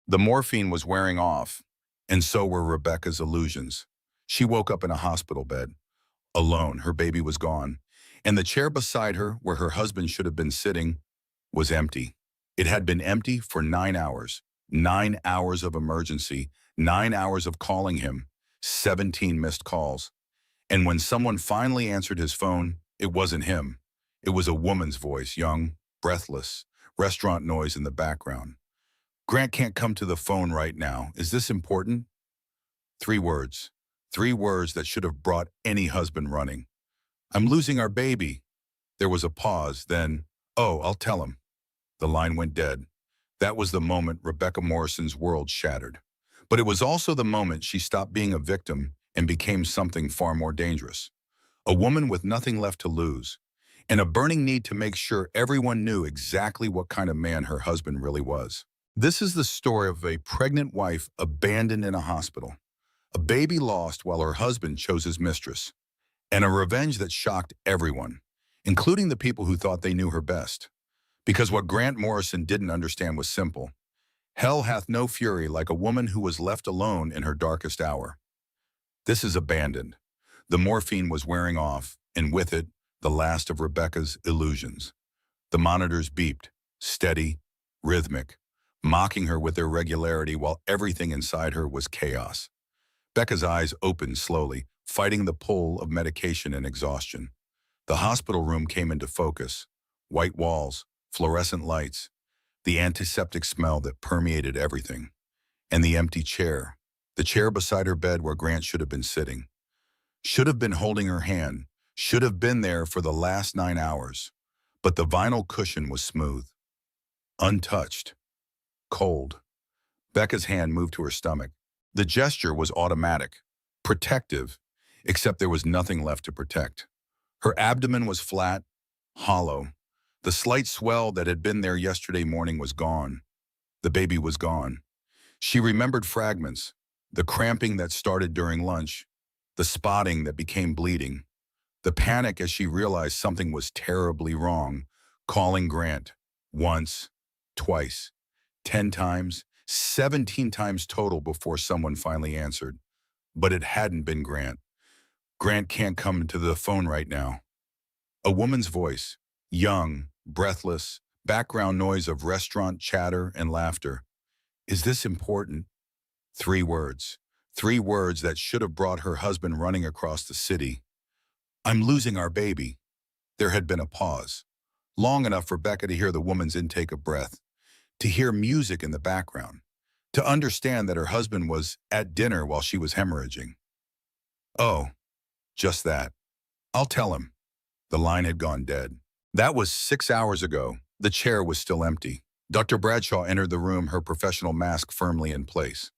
The morphine was wearing off, and so were Rebecca's illusions. She woke up in a hospital bed, alone. Her baby was gone, and the chair beside her, where her husband should have been sitting, was empty. It had been empty for 9 hours. 9 hours of emergency, 9 hours of calling him, 17 missed calls. And when someone finally answered his phone, it wasn't him. It was a woman's voice, young, breathless, restaurant noise in the background. Grant can't come to the phone right now. Is this important? 3 words. 3 words that should have brought any husband running. I'm losing our baby. There was a pause, then, oh, I'll tell him. The line went dead. That was the moment Rebecca Morrison's world shattered. But it was also the moment she stopped being a victim and became something far more dangerous. A woman with nothing left to lose, and a burning need to make sure everyone knew exactly what kind of man her husband really was. This is the story of a pregnant wife abandoned in a hospital, a baby lost while her husband chose his mistress, and a revenge that shocked everyone, including the people who thought they knew her best. Because what Grant Morrison didn't understand was simple. Hell hath no fury like a woman who was left alone in her darkest hour. This is abandoned. The morphine was wearing off, and with it, the last of Rebecca's illusions. The monitors beeped, steady, rhythmic, mocking her with their regularity while everything inside her was chaos. Becca's eyes opened slowly, fighting the pull of medication and exhaustion. The hospital room came into focus. White walls, fluorescent lights, the antiseptic smell that permeated everything, and the empty chair, the chair beside her bed where Grant should have been sitting. Should have been holding her hand, should have been there for the last 9 hours. But the vinyl cushion was smooth, untouched, cold. Becca's hand moved to her stomach. The gesture was automatic, protective, except there was nothing left to protect. Her abdomen was flat, hollow. The slight swell that had been there yesterday morning was gone. The baby was gone. She remembered fragments, the cramping that started during lunch, the spotting that became bleeding, the panic as she realized something was terribly wrong, calling Grant once, twice, 10 times, 17 times total before someone finally answered. But it hadn't been Grant. Grant can't come to the phone right now. A woman's voice, young, breathless, background noise of restaurant chatter and laughter. Is this important? 3 words. 3 words that should have brought her husband running across the city. I'm losing our baby. There had been a pause, long enough for Becca to hear the woman's intake of breath, to hear music in the background, to understand that her husband was at dinner while she was hemorrhaging. Oh, just that. I'll tell him. The line had gone dead. That was 6 hours ago. The chair was still empty. Dr. Bradshaw entered the room, her professional mask firmly in place.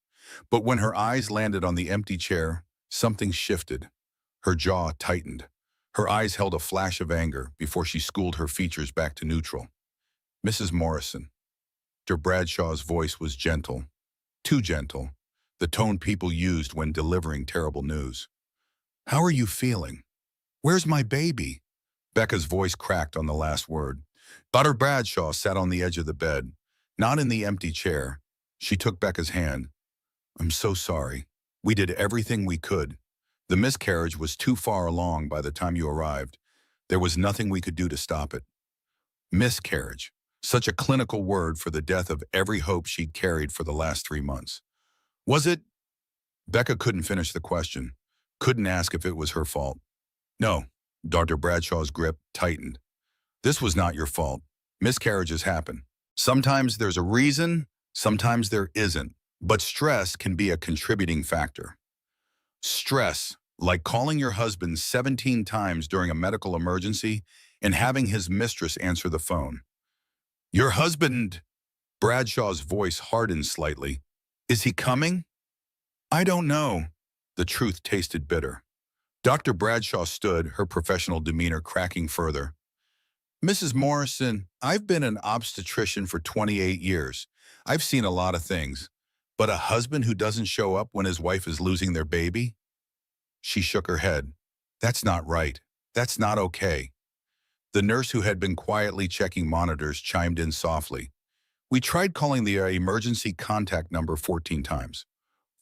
But when her eyes landed on the empty chair, something shifted. Her jaw tightened. Her eyes held a flash of anger before she schooled her features back to neutral. Mrs. Morrison. Dr. Bradshaw's voice was gentle, too gentle, the tone people used when delivering terrible news. How are you feeling? Where's my baby? Becca's voice cracked on the last word. Dr. Bradshaw sat on the edge of the bed, not in the empty chair. She took Becca's hand. I'm so sorry. We did everything we could. The miscarriage was too far along by the time you arrived. There was nothing we could do to stop it. Miscarriage. Such a clinical word for the death of every hope she'd carried for the last 3 months. Was it? Becca couldn't finish the question, couldn't ask if it was her fault. No. Dr. Bradshaw's grip tightened. This was not your fault. Miscarriages happen. Sometimes there's a reason, sometimes there isn't. But stress can be a contributing factor. Stress, like calling your husband 17 times during a medical emergency and having his mistress answer the phone. Your husband, Bradshaw's voice hardened slightly. Is he coming? I don't know. The truth tasted bitter. Dr. Bradshaw stood, her professional demeanor cracking further. Mrs. Morrison, I've been an obstetrician for 28 years. I've seen a lot of things. But a husband who doesn't show up when his wife is losing their baby? She shook her head. That's not right. That's not okay. The nurse who had been quietly checking monitors chimed in softly. We tried calling the emergency contact number 14 times.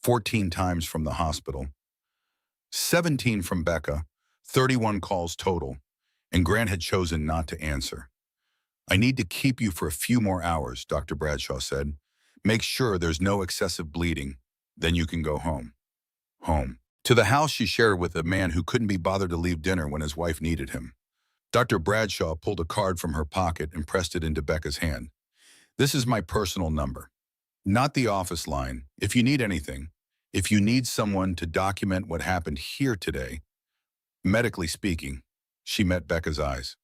14 times from the hospital. 17 from Becca, 31 calls total, and Grant had chosen not to answer. I need to keep you for a few more hours, Dr. Bradshaw said. Make sure there's no excessive bleeding. Then you can go home. Home. To the house she shared with a man who couldn't be bothered to leave dinner when his wife needed him. Dr. Bradshaw pulled a card from her pocket and pressed it into Becca's hand. This is my personal number. Not the office line. If you need anything, if you need someone to document what happened here today, medically speaking, she met Becca's eyes.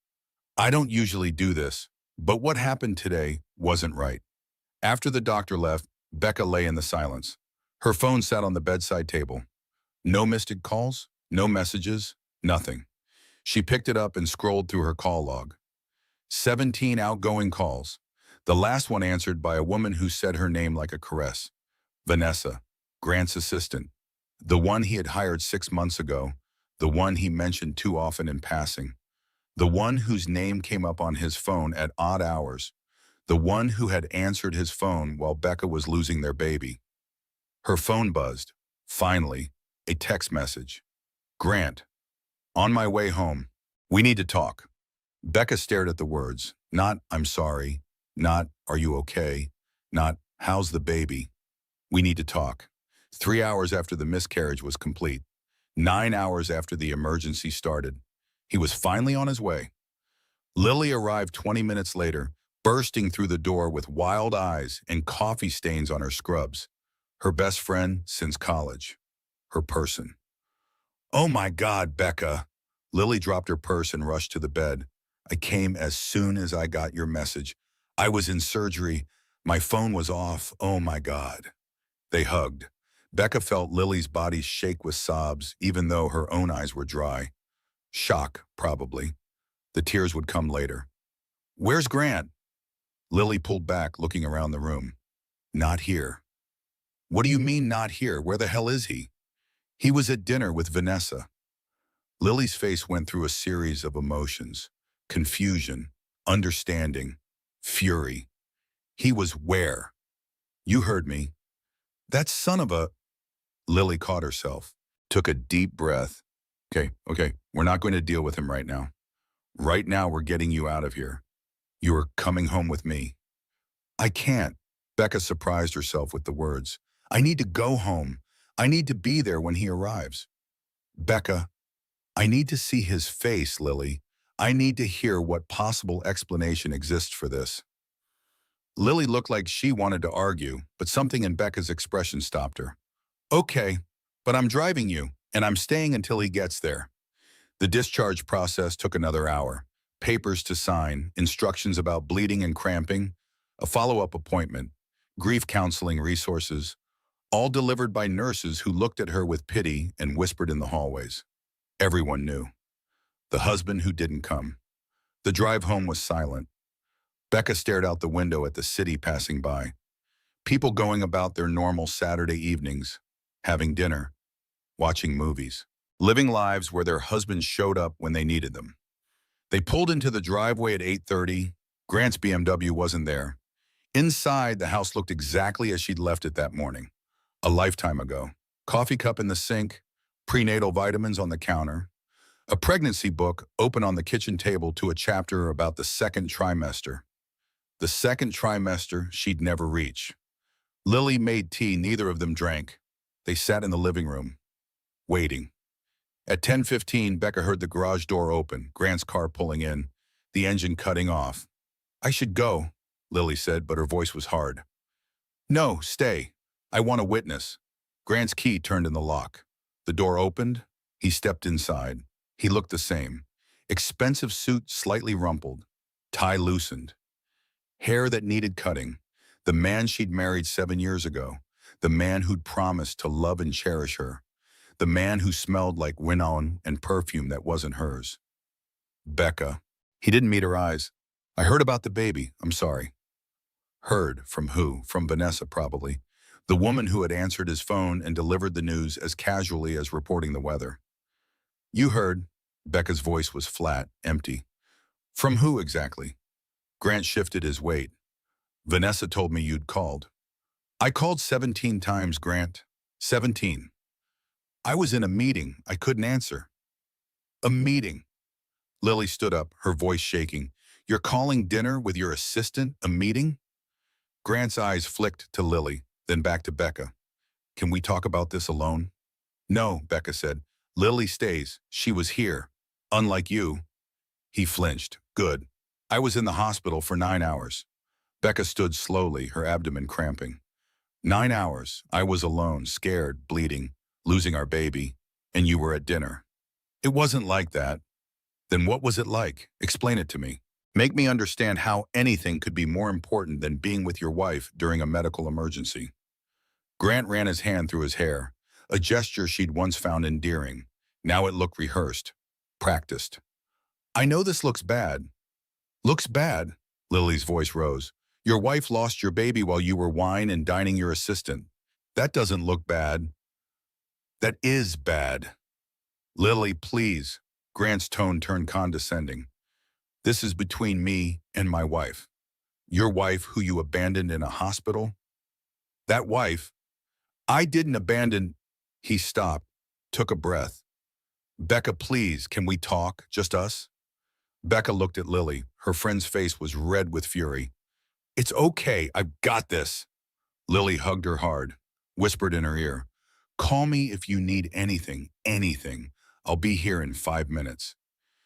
I don't usually do this, but what happened today wasn't right. After the doctor left, Becca lay in the silence. Her phone sat on the bedside table. No missed calls, no messages, nothing. She picked it up and scrolled through her call log. 17 outgoing calls. The last one answered by a woman who said her name like a caress. Vanessa, Grant's assistant. The one he had hired 6 months ago. The one he mentioned too often in passing. The one whose name came up on his phone at odd hours. The one who had answered his phone while Becca was losing their baby. Her phone buzzed. Finally, a text message. Grant, on my way home. We need to talk. Becca stared at the words. Not, I'm sorry. Not, are you okay? Not, how's the baby? We need to talk. 3 hours after the miscarriage was complete. 9 hours after the emergency started. He was finally on his way. Lily arrived 20 minutes later, bursting through the door with wild eyes and coffee stains on her scrubs. Her best friend since college. Her person. Oh my God, Becca. Lily dropped her purse and rushed to the bed. I came as soon as I got your message. I was in surgery. My phone was off. Oh my God. They hugged. Becca felt Lily's body shake with sobs, even though her own eyes were dry. Shock, probably. The tears would come later. Where's Grant? Lily pulled back, looking around the room. Not here. What do you mean not here? Where the hell is he? He was at dinner with Vanessa. Lily's face went through a series of emotions. Confusion, understanding, fury. He was where? You heard me. That son of a... Lily caught herself, took a deep breath. Okay, we're not going to deal with him right now. Right now, we're getting you out of here. You are coming home with me. I can't. Becca surprised herself with the words. I need to go home. I need to be there when he arrives. Becca, I need to see his face, Lily. I need to hear what possible explanation exists for this. Lily looked like she wanted to argue, but something in Becca's expression stopped her. Okay, but I'm driving you, and I'm staying until he gets there. The discharge process took another hour. Papers to sign, instructions about bleeding and cramping, a follow-up appointment, grief counseling resources, all delivered by nurses who looked at her with pity and whispered in the hallways. Everyone knew. The husband who didn't come. The drive home was silent. Becca stared out the window at the city passing by. People going about their normal Saturday evenings, having dinner, watching movies, living lives where their husbands showed up when they needed them. They pulled into the driveway at 8:30. Grant's BMW wasn't there. Inside, the house looked exactly as she'd left it that morning, a lifetime ago. Coffee cup in the sink, prenatal vitamins on the counter, a pregnancy book open on the kitchen table to a chapter about the second trimester. The second trimester she'd never reach. Lily made tea neither of them drank. They sat in the living room, waiting. At 10:15, Becca heard the garage door open, Grant's car pulling in, the engine cutting off. I should go, Lily said, but her voice was hard. No, stay. I want a witness. Grant's key turned in the lock. The door opened. He stepped inside. He looked the same. Expensive suit slightly rumpled. Tie loosened. Hair that needed cutting. The man she'd married 7 years ago. The man who'd promised to love and cherish her. The man who smelled like renown and perfume that wasn't hers. Becca. He didn't meet her eyes. I heard about the baby. I'm sorry. Heard from who? From Vanessa, probably. The woman who had answered his phone and delivered the news as casually as reporting the weather. You heard. Becca's voice was flat, empty. From who exactly? Grant shifted his weight. Vanessa told me you'd called. I called 17 times, Grant. 17. I was in a meeting. I couldn't answer. A meeting. Lily stood up, her voice shaking. You're calling dinner with your assistant a meeting? Grant's eyes flicked to Lily, then back to Becca. Can we talk about this alone? No, Becca said. Lily stays. She was here. Unlike you. He flinched. Good. I was in the hospital for 9 hours. Becca stood slowly, her abdomen cramping. 9 hours. I was alone, scared, bleeding, losing our baby. And you were at dinner. It wasn't like that. Then what was it like? Explain it to me. Make me understand how anything could be more important than being with your wife during a medical emergency. Grant ran his hand through his hair, a gesture she'd once found endearing. Now it looked rehearsed, practiced. I know this looks bad. Looks bad? Lily's voice rose. Your wife lost your baby while you were wine and dining your assistant. That doesn't look bad. That is bad. Lily, please. Grant's tone turned condescending. This is between me and my wife. Your wife who you abandoned in a hospital? That wife? I didn't abandon. He stopped, took a breath. Becca, please, can we talk? Just us? Becca looked at Lily. Her friend's face was red with fury. It's okay, I've got this. Lily hugged her hard, whispered in her ear. Call me if you need anything, anything. I'll be here in 5 minutes.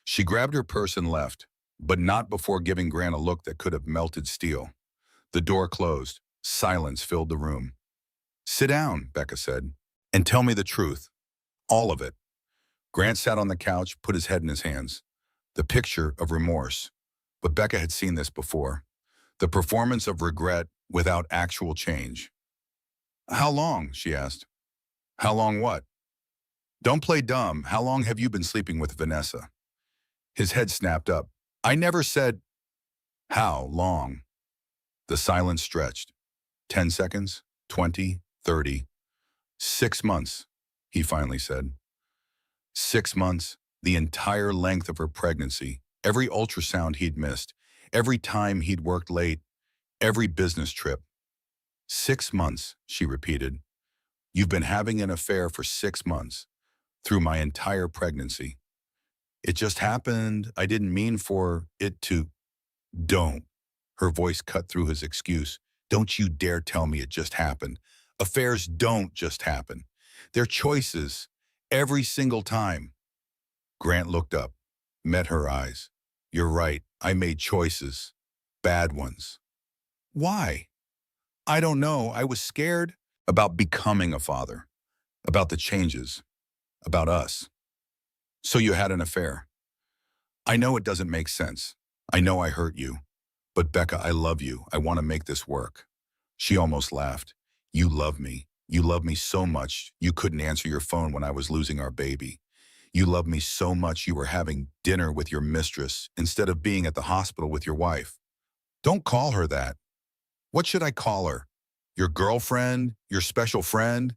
She grabbed her purse and left, but not before giving Grant a look that could have melted steel. The door closed. Silence filled the room. Sit down, Becca said, and tell me the truth. All of it. Grant sat on the couch, put his head in his hands. The picture of remorse. But Becca had seen this before. The performance of regret without actual change. How long? She asked. How long what? Don't play dumb. How long have you been sleeping with Vanessa? His head snapped up. I never said. How long? The silence stretched. 10 seconds, 20, 30. 6 months, he finally said. 6 months, the entire length of her pregnancy, every ultrasound he'd missed, every time he'd worked late, every business trip. 6 months, she repeated. You've been having an affair for 6 months, through my entire pregnancy. It just happened. I didn't mean for it to. Don't. Her voice cut through his excuse. Don't you dare tell me it just happened. Affairs don't just happen. They're choices, every single time. Grant looked up, met her eyes. You're right, I made choices. Bad ones. Why? I don't know. I was scared about becoming a father, about the changes, about us. So you had an affair. I know it doesn't make sense. I know I hurt you. But Becca, I love you. I want to make this work. She almost laughed. You love me. You love me so much you couldn't answer your phone when I was losing our baby. You love me so much you were having dinner with your mistress instead of being at the hospital with your wife. Don't call her that. What should I call her? Your girlfriend? Your special friend?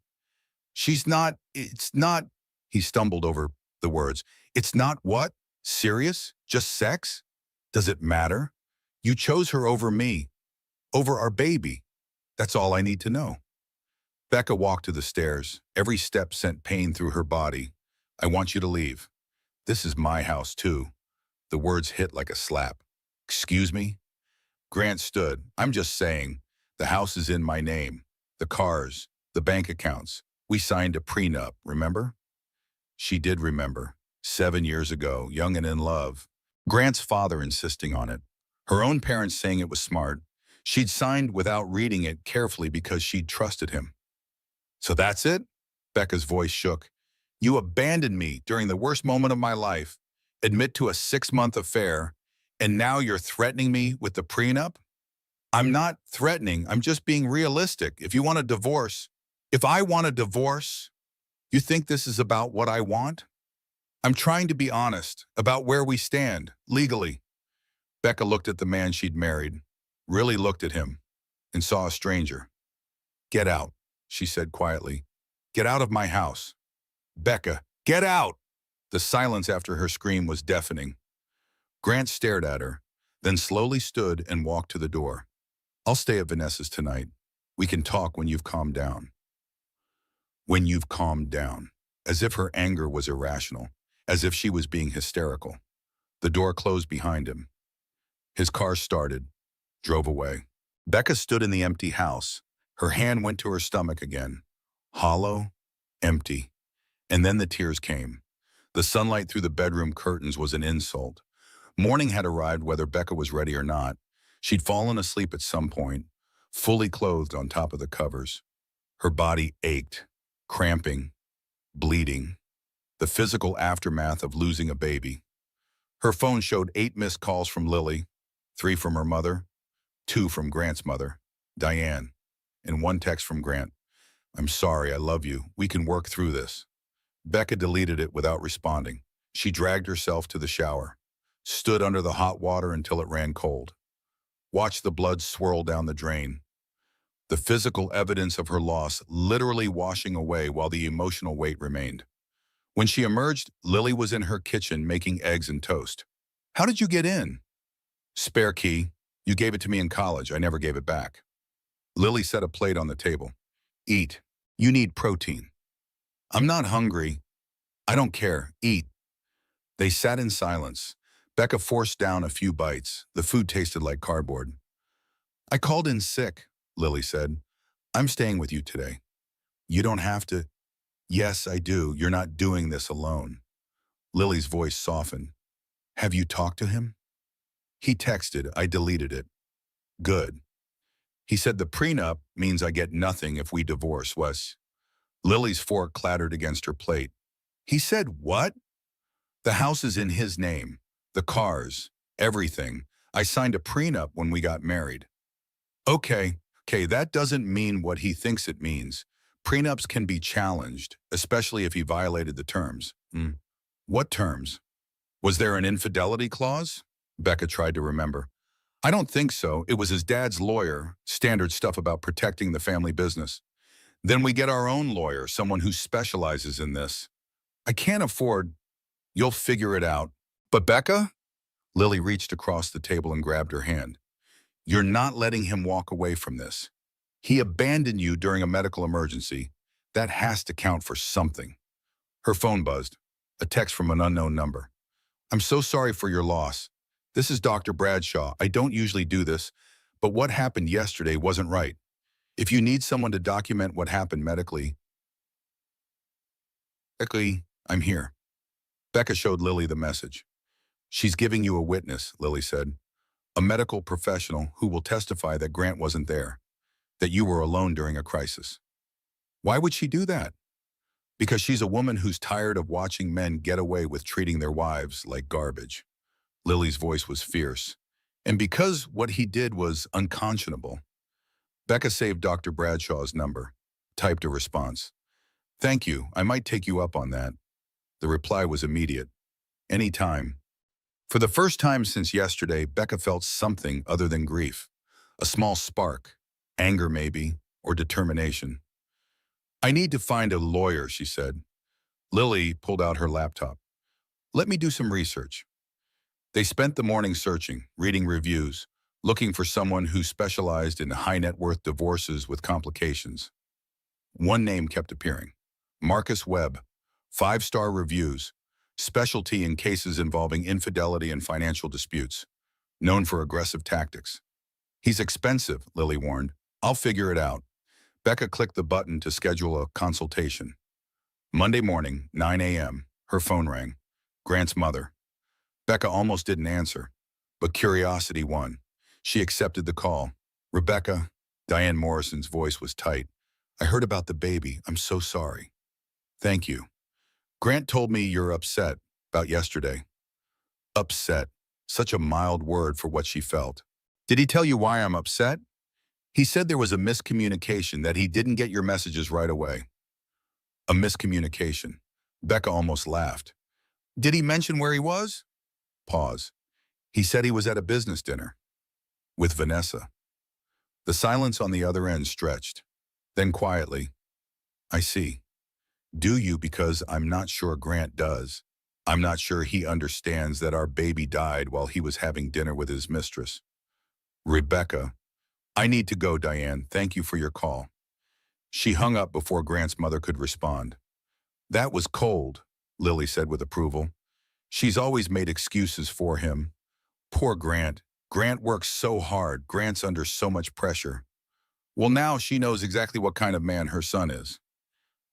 She's not, it's not, he stumbled over the words. It's not what? Serious? Just sex? Does it matter? You chose her over me, over our baby. That's all I need to know. Becca walked to the stairs. Every step sent pain through her body. I want you to leave. This is my house, too. The words hit like a slap. Excuse me? Grant stood. I'm just saying. The house is in my name. The cars, the bank accounts. We signed a prenup, remember? She did remember. 7 years ago, young and in love. Grant's father insisting on it. Her own parents saying it was smart. She'd signed without reading it carefully because she'd trusted him. So that's it? Becca's voice shook. You abandoned me during the worst moment of my life, admit to a 6-month affair, and now you're threatening me with the prenup? I'm not threatening. I'm just being realistic. If you want a divorce, if I want a divorce, you think this is about what I want? I'm trying to be honest about where we stand, legally. Becca looked at the man she'd married, really looked at him, and saw a stranger. Get out, she said quietly. Get out of my house. Becca, get out! The silence after her scream was deafening. Grant stared at her, then slowly stood and walked to the door. I'll stay at Vanessa's tonight. We can talk when you've calmed down. When you've calmed down. As if her anger was irrational, as if she was being hysterical. The door closed behind him. His car started, drove away. Becca stood in the empty house. Her hand went to her stomach again. Hollow, empty. And then the tears came. The sunlight through the bedroom curtains was an insult. Morning had arrived whether Becca was ready or not. She'd fallen asleep at some point, fully clothed on top of the covers. Her body ached, cramping, bleeding, the physical aftermath of losing a baby. Her phone showed 8 missed calls from Lily, 3 from her mother, 2 from Grant's mother, Diane, and 1 text from Grant. I'm sorry, I love you. We can work through this. Becca deleted it without responding. She dragged herself to the shower, stood under the hot water until it ran cold, watched the blood swirl down the drain, the physical evidence of her loss literally washing away while the emotional weight remained. When she emerged, Lily was in her kitchen making eggs and toast. How did you get in? Spare key. You gave it to me in college. I never gave it back. Lily set a plate on the table. Eat. You need protein. I'm not hungry. I don't care. Eat. They sat in silence. Becca forced down a few bites. The food tasted like cardboard. I called in sick, Lily said. I'm staying with you today. You don't have to. Yes, I do. You're not doing this alone. Lily's voice softened. Have you talked to him? He texted. I deleted it. Good. He said the prenup means I get nothing if we divorce, Wes. Lily's fork clattered against her plate. He said what? The house is in his name. The cars. Everything. I signed a prenup when we got married. Okay, that doesn't mean what he thinks it means. Prenups can be challenged, especially if he violated the terms. What terms? Was there an infidelity clause? Becca tried to remember. I don't think so. It was his dad's lawyer, standard stuff about protecting the family business. Then we get our own lawyer, someone who specializes in this. I can't afford. You'll figure it out. But Becca? Lily reached across the table and grabbed her hand. You're not letting him walk away from this. He abandoned you during a medical emergency. That has to count for something. Her phone buzzed. A text from an unknown number. I'm so sorry for your loss. This is Dr. Bradshaw. I don't usually do this, but what happened yesterday wasn't right. If you need someone to document what happened medically, I'm here. Becca showed Lily the message. She's giving you a witness, Lily said. A medical professional who will testify that Grant wasn't there, that you were alone during a crisis. Why would she do that? Because she's a woman who's tired of watching men get away with treating their wives like garbage. Lily's voice was fierce. And because what he did was unconscionable. Becca saved Dr. Bradshaw's number, typed a response. Thank you, I might take you up on that. The reply was immediate. Anytime. For the first time since yesterday, Becca felt something other than grief. A small spark, anger maybe, or determination. I need to find a lawyer, she said. Lily pulled out her laptop. Let me do some research. They spent the morning searching, reading reviews, looking for someone who specialized in high-net-worth divorces with complications. One name kept appearing. Marcus Webb, 5-star reviews, specialty in cases involving infidelity and financial disputes, known for aggressive tactics. He's expensive, Lily warned. I'll figure it out. Becca clicked the button to schedule a consultation. Monday morning, 9 a.m., her phone rang. Grant's mother. Becca almost didn't answer, but curiosity won. She accepted the call. Rebecca, Diane Morrison's voice was tight. I heard about the baby. I'm so sorry. Thank you. Grant told me you're upset about yesterday. Upset. Such a mild word for what she felt. Did he tell you why I'm upset? He said there was a miscommunication, that he didn't get your messages right away. A miscommunication. Becca almost laughed. Did he mention where he was? Pause. He said he was at a business dinner. With Vanessa. The silence on the other end stretched. Then quietly, I see. Do you? Because I'm not sure Grant does. I'm not sure he understands that our baby died while he was having dinner with his mistress. Rebecca, I need to go, Diane. Thank you for your call. She hung up before Grant's mother could respond. That was cold, Lily said with approval. She's always made excuses for him. Poor Grant. Grant works so hard. Grant's under so much pressure. Well, now she knows exactly what kind of man her son is.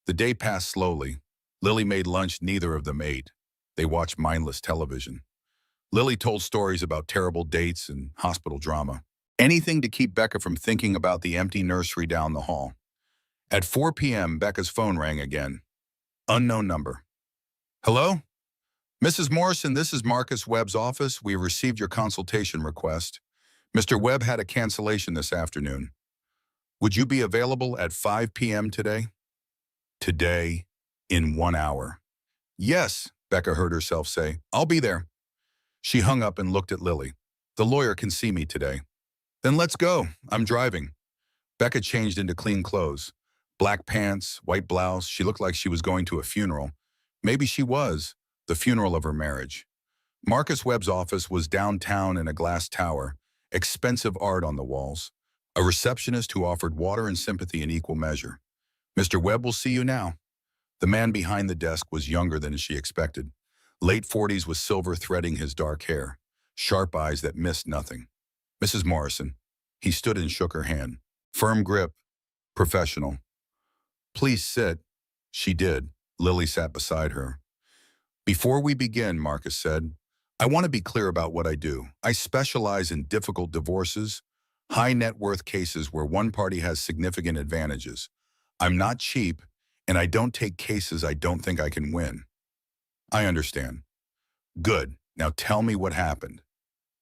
The day passed slowly. Lily made lunch neither of them ate. They watched mindless television. Lily told stories about terrible dates and hospital drama. Anything to keep Becca from thinking about the empty nursery down the hall. At 4 p.m., Becca's phone rang again. Unknown number. Hello? Mrs. Morrison, this is Marcus Webb's office. We received your consultation request. Mr. Webb had a cancellation this afternoon. Would you be available at 5 p.m. today? Today, in 1 hour. Yes, Becca heard herself say. I'll be there. She hung up and looked at Lily. The lawyer can see me today. Then let's go. I'm driving. Becca changed into clean clothes. Black pants, white blouse. She looked like she was going to a funeral. Maybe she was. The funeral of her marriage. Marcus Webb's office was downtown in a glass tower, expensive art on the walls, a receptionist who offered water and sympathy in equal measure. Mr. Webb will see you now. The man behind the desk was younger than she expected, late 40s with silver threading his dark hair, sharp eyes that missed nothing. Mrs. Morrison. He stood and shook her hand. Firm grip, professional. Please sit. She did. Lily sat beside her. Before we begin, Marcus said, I want to be clear about what I do. I specialize in difficult divorces, high net worth cases where one party has significant advantages. I'm not cheap, and I don't take cases I don't think I can win. I understand. Good. Now tell me what happened.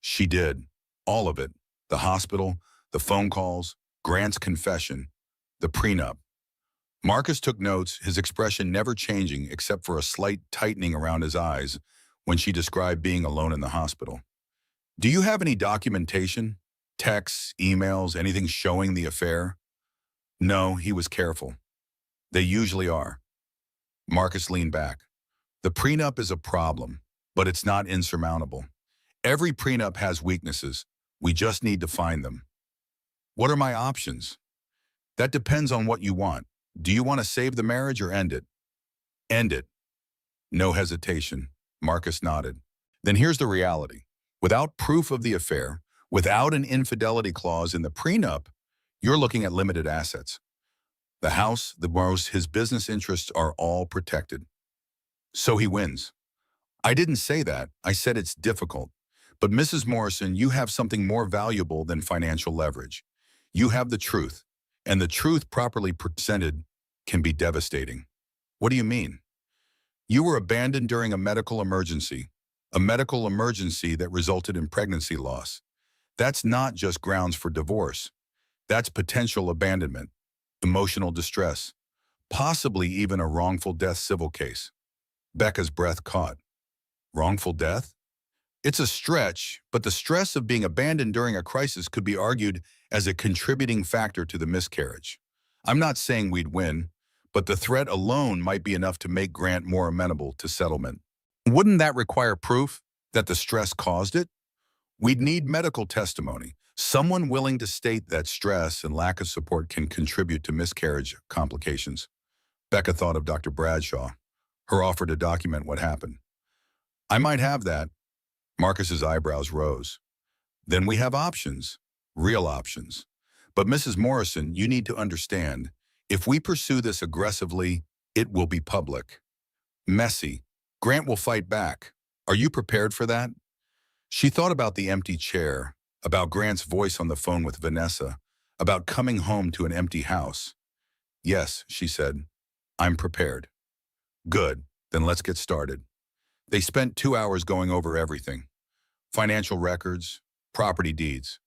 She did. All of it. The hospital, the phone calls, Grant's confession, the prenup. Marcus took notes, his expression never changing except for a slight tightening around his eyes when she described being alone in the hospital. Do you have any documentation? Texts, emails, anything showing the affair? No, he was careful. They usually are. Marcus leaned back. The prenup is a problem, but it's not insurmountable. Every prenup has weaknesses. We just need to find them. What are my options? That depends on what you want. Do you want to save the marriage or end it? End it. No hesitation. Marcus nodded. Then here's the reality. Without proof of the affair, without an infidelity clause in the prenup, you're looking at limited assets. The house, the most, his business interests are all protected. So he wins. I didn't say that. I said it's difficult. But Mrs. Morrison, you have something more valuable than financial leverage. You have the truth. And the truth properly presented can be devastating. What do you mean? You were abandoned during a medical emergency that resulted in pregnancy loss. That's not just grounds for divorce. That's potential abandonment, emotional distress, possibly even a wrongful death civil case. Becca's breath caught. Wrongful death? It's a stretch, but the stress of being abandoned during a crisis could be argued as a contributing factor to the miscarriage. I'm not saying we'd win, but the threat alone might be enough to make Grant more amenable to settlement. Wouldn't that require proof that the stress caused it? We'd need medical testimony, someone willing to state that stress and lack of support can contribute to miscarriage complications. Becca thought of Dr. Bradshaw, her offer to document what happened. I might have that. Marcus's eyebrows rose. Then we have options, real options. But Mrs. Morrison, you need to understand, if we pursue this aggressively, it will be public. Messy. Grant will fight back. Are you prepared for that? She thought about the empty chair, about Grant's voice on the phone with Vanessa, about coming home to an empty house. Yes, she said, I'm prepared. Good, then let's get started. They spent 2 hours going over everything. Financial records, property deeds,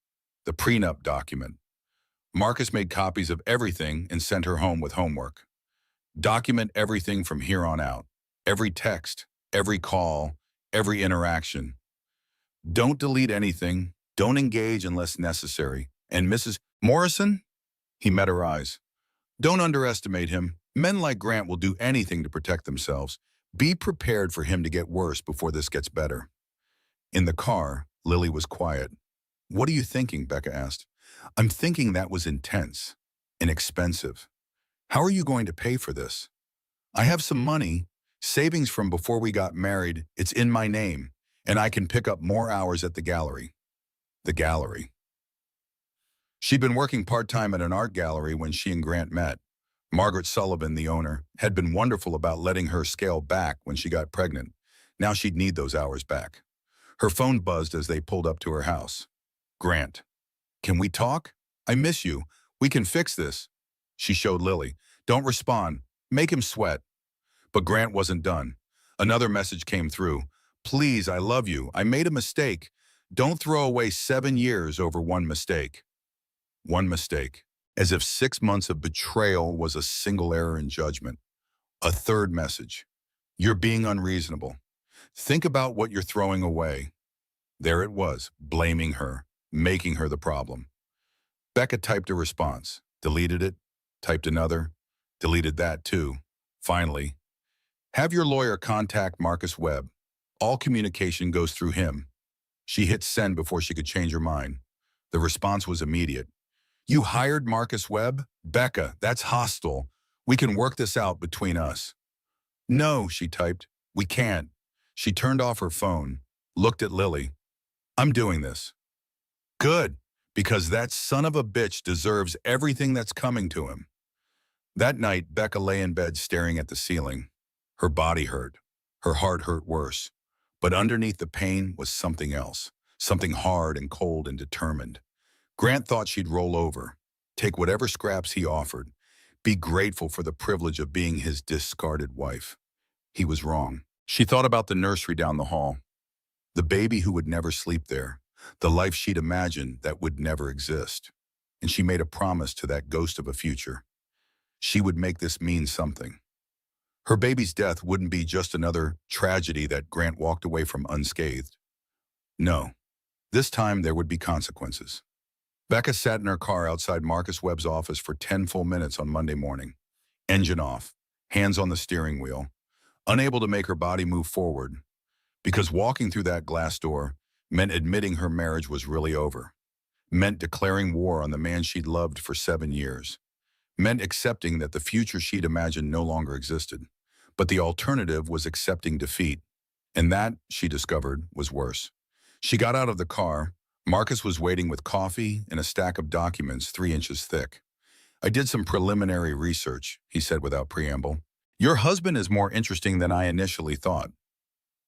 the prenup document. Marcus made copies of everything and sent her home with homework. Document everything from here on out. Every text, every call, every interaction. Don't delete anything. Don't engage unless necessary. And Mrs. Morrison? He met her eyes. Don't underestimate him. Men like Grant will do anything to protect themselves. Be prepared for him to get worse before this gets better. In the car, Lily was quiet. What are you thinking? Becca asked. I'm thinking that was intense and expensive. How are you going to pay for this? I have some money, savings from before we got married. It's in my name, and I can pick up more hours at the gallery. The gallery. She'd been working part-time at an art gallery when she and Grant met. Margaret Sullivan, the owner, had been wonderful about letting her scale back when she got pregnant. Now she'd need those hours back. Her phone buzzed as they pulled up to her house. Grant. Can we talk? I miss you. We can fix this. She showed Lily. Don't respond. Make him sweat. But Grant wasn't done. Another message came through. Please, I love you. I made a mistake. Don't throw away 7 years over one mistake. One mistake. As if 6 months of betrayal was a single error in judgment. A third message. You're being unreasonable. Think about what you're throwing away. There it was, blaming her, making her the problem. Becca typed a response, deleted it, typed another, deleted that too. Finally, have your lawyer contact Marcus Webb. All communication goes through him. She hit send before she could change her mind. The response was immediate. You hired Marcus Webb? Becca, that's hostile. We can work this out between us. No, she typed. We can't. She turned off her phone, looked at Lily. I'm doing this. Good, because that son of a bitch deserves everything that's coming to him. That night, Becca lay in bed staring at the ceiling. Her body hurt. Her heart hurt worse. But underneath the pain was something else, something hard and cold and determined. Grant thought she'd roll over, take whatever scraps he offered, be grateful for the privilege of being his discarded wife. He was wrong. She thought about the nursery down the hall, the baby who would never sleep there, the life she'd imagined that would never exist. And she made a promise to that ghost of a future. She would make this mean something. Her baby's death wouldn't be just another tragedy that Grant walked away from unscathed. No, this time there would be consequences. Becca sat in her car outside Marcus Webb's office for 10 full minutes on Monday morning. Engine off, hands on the steering wheel, unable to make her body move forward, because walking through that glass door meant admitting her marriage was really over, meant declaring war on the man she'd loved for 7 years, meant accepting that the future she'd imagined no longer existed. But the alternative was accepting defeat, and that, she discovered, was worse. She got out of the car. Marcus was waiting with coffee and a stack of documents 3 inches thick. I did some preliminary research, he said without preamble. Your husband is more interesting than I initially thought.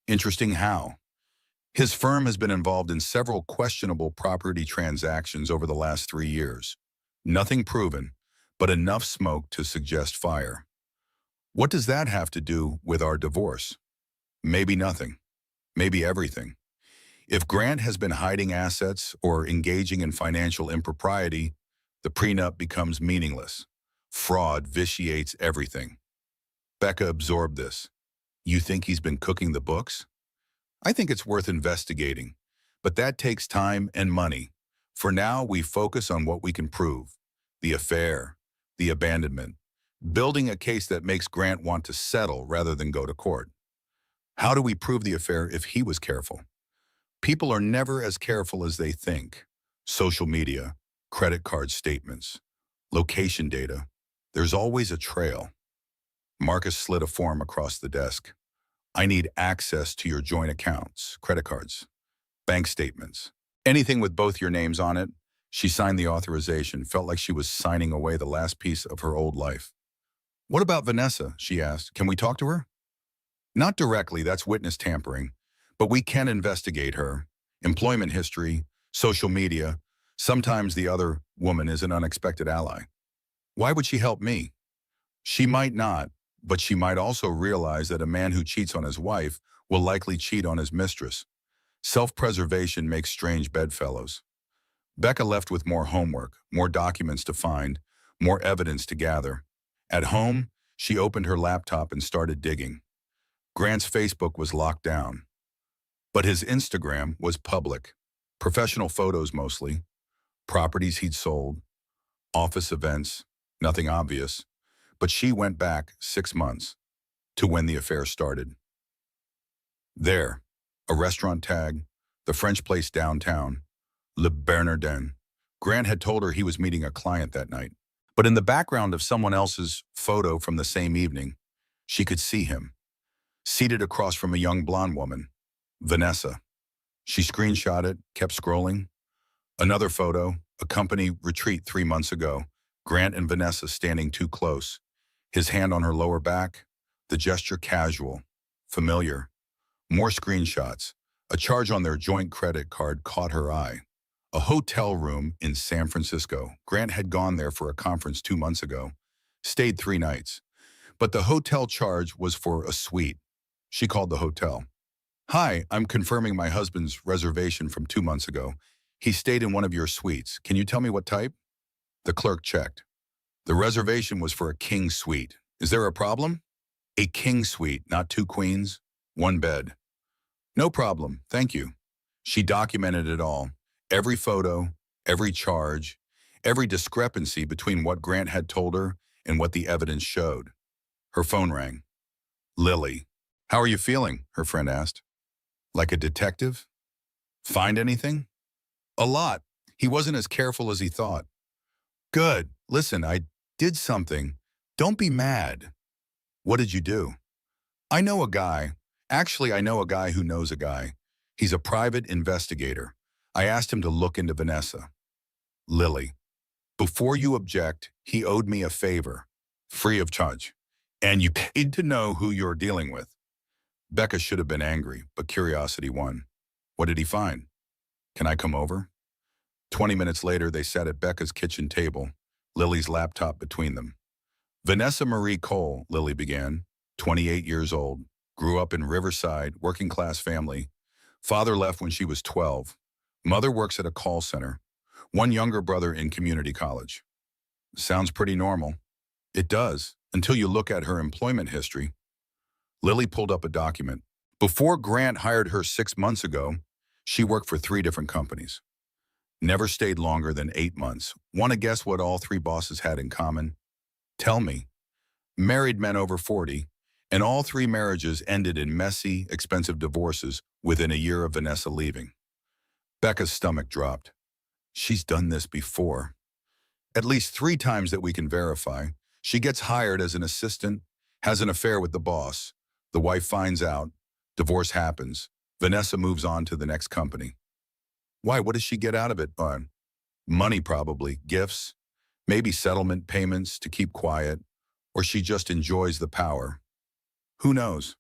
Interesting how? His firm has been involved in several questionable property transactions over the last 3 years. Nothing proven, but enough smoke to suggest fire. What does that have to do with our divorce? Maybe nothing. Maybe everything. If Grant has been hiding assets or engaging in financial impropriety, the prenup becomes meaningless. Fraud vitiates everything. Becca absorbed this. You think he's been cooking the books? I think it's worth investigating, but that takes time and money. For now, we focus on what we can prove. The affair, the abandonment, building a case that makes Grant want to settle rather than go to court. How do we prove the affair if he was careful? People are never as careful as they think. Social media, credit card statements, location data. There's always a trail. Marcus slid a form across the desk. I need access to your joint accounts, credit cards, bank statements, anything with both your names on it. She signed the authorization, felt like she was signing away the last piece of her old life. What about Vanessa? She asked. Can we talk to her? Not directly, that's witness tampering, but we can investigate her. Employment history, social media. Sometimes the other woman is an unexpected ally. Why would she help me? She might not, but she might also realize that a man who cheats on his wife will likely cheat on his mistress. Self-preservation makes strange bedfellows. Becca left with more homework, more documents to find, more evidence to gather. At home, she opened her laptop and started digging. Grant's Facebook was locked down, but his Instagram was public. Professional photos mostly, properties he'd sold, office events, nothing obvious. But she went back 6 months to when the affair started. There, a restaurant tag, the French place downtown, Le Bernardin, Grant had told her he was meeting a client that night. But in the background of someone else's photo from the same evening, she could see him, seated across from a young blonde woman, Vanessa. She screenshot it, kept scrolling. Another photo, a company retreat 3 months ago, Grant and Vanessa standing too close, his hand on her lower back, the gesture casual, familiar. More screenshots. A charge on their joint credit card caught her eye. A hotel room in San Francisco. Grant had gone there for a conference 2 months ago, stayed 3 nights. But the hotel charge was for a suite. She called the hotel. Hi, I'm confirming my husband's reservation from 2 months ago. He stayed in one of your suites. Can you tell me what type? The clerk checked. The reservation was for a king suite. Is there a problem? A king suite, not 2 queens, 1 bed. No problem, thank you. She documented it all. Every photo, every charge, every discrepancy between what Grant had told her and what the evidence showed. Her phone rang. Lily. How are you feeling? Her friend asked. Like a detective? Find anything? A lot. He wasn't as careful as he thought. Good. Listen, I did something. Don't be mad. What did you do? I know a guy. Actually, I know a guy who knows a guy. He's a private investigator. I asked him to look into Vanessa. Lily. Before you object, he owed me a favor. Free of charge. And you paid to know who you're dealing with. Becca should have been angry, but curiosity won. What did he find? Can I come over? 20 minutes later, they sat at Becca's kitchen table, Lily's laptop between them. Vanessa Marie Cole, Lily began, 28 years old, grew up in Riverside, working-class family. Father left when she was 12. Mother works at a call center. One younger brother in community college. Sounds pretty normal. It does, until you look at her employment history. Lily pulled up a document. Before Grant hired her 6 months ago, she worked for 3 different companies. Never stayed longer than 8 months. Want to guess what all 3 bosses had in common? Tell me. Married men over 40, and all 3 marriages ended in messy, expensive divorces within a year of Vanessa leaving. Becca's stomach dropped. She's done this before. At least 3 times that we can verify. She gets hired as an assistant, has an affair with the boss. The wife finds out. Divorce happens. Vanessa moves on to the next company. Why? What does she get out of it? Money probably, gifts, maybe settlement payments to keep quiet, or she just enjoys the power. Who knows?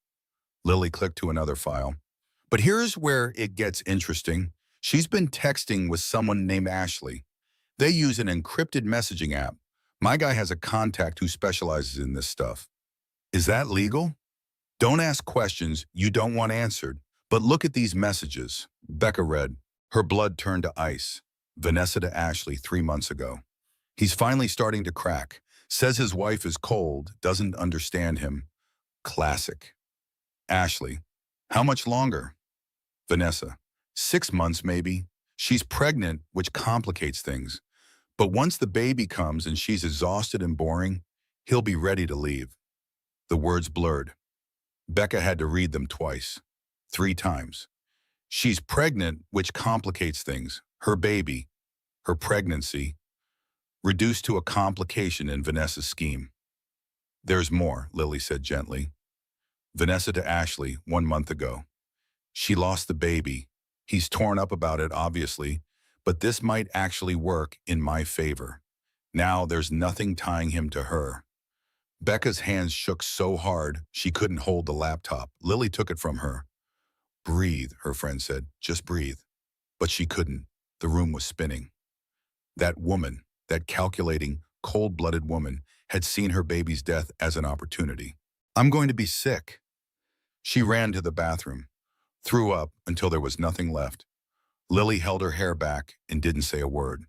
Lily clicked to another file. But here's where it gets interesting. She's been texting with someone named Ashley. They use an encrypted messaging app. My guy has a contact who specializes in this stuff. Is that legal? Don't ask questions you don't want answered, but look at these messages. Becca read. Her blood turned to ice. Vanessa to Ashley 3 months ago. He's finally starting to crack. Says his wife is cold, doesn't understand him. Classic. Ashley. How much longer? Vanessa. 6 months maybe. She's pregnant, which complicates things. But once the baby comes and she's exhausted and boring, he'll be ready to leave. The words blurred. Becca had to read them twice. 3 times. She's pregnant, which complicates things. Her baby, her pregnancy, reduced to a complication in Vanessa's scheme. There's more, Lily said gently. Vanessa to Ashley 1 month ago. She lost the baby. He's torn up about it, obviously, but this might actually work in my favor. Now there's nothing tying him to her. Becca's hands shook so hard she couldn't hold the laptop. Lily took it from her. Breathe, her friend said. Just breathe. But she couldn't. The room was spinning. That woman, that calculating, cold-blooded woman, had seen her baby's death as an opportunity. I'm going to be sick. She ran to the bathroom, threw up until there was nothing left. Lily held her hair back and didn't say a word.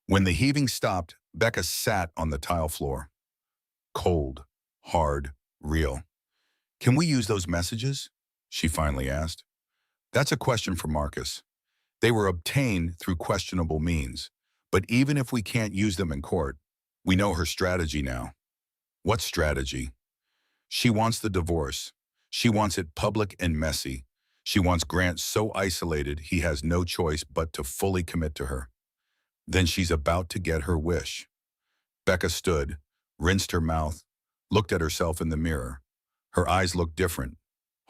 When the heaving stopped, Becca sat on the tile floor. Cold, hard, real. Can we use those messages? She finally asked. That's a question for Marcus. They were obtained through questionable means, but even if we can't use them in court, we know her strategy now. What strategy? She wants the divorce. She wants it public and messy. She wants Grant so isolated he has no choice but to fully commit to her. Then she's about to get her wish. Becca stood, rinsed her mouth, looked at herself in the mirror. Her eyes looked different,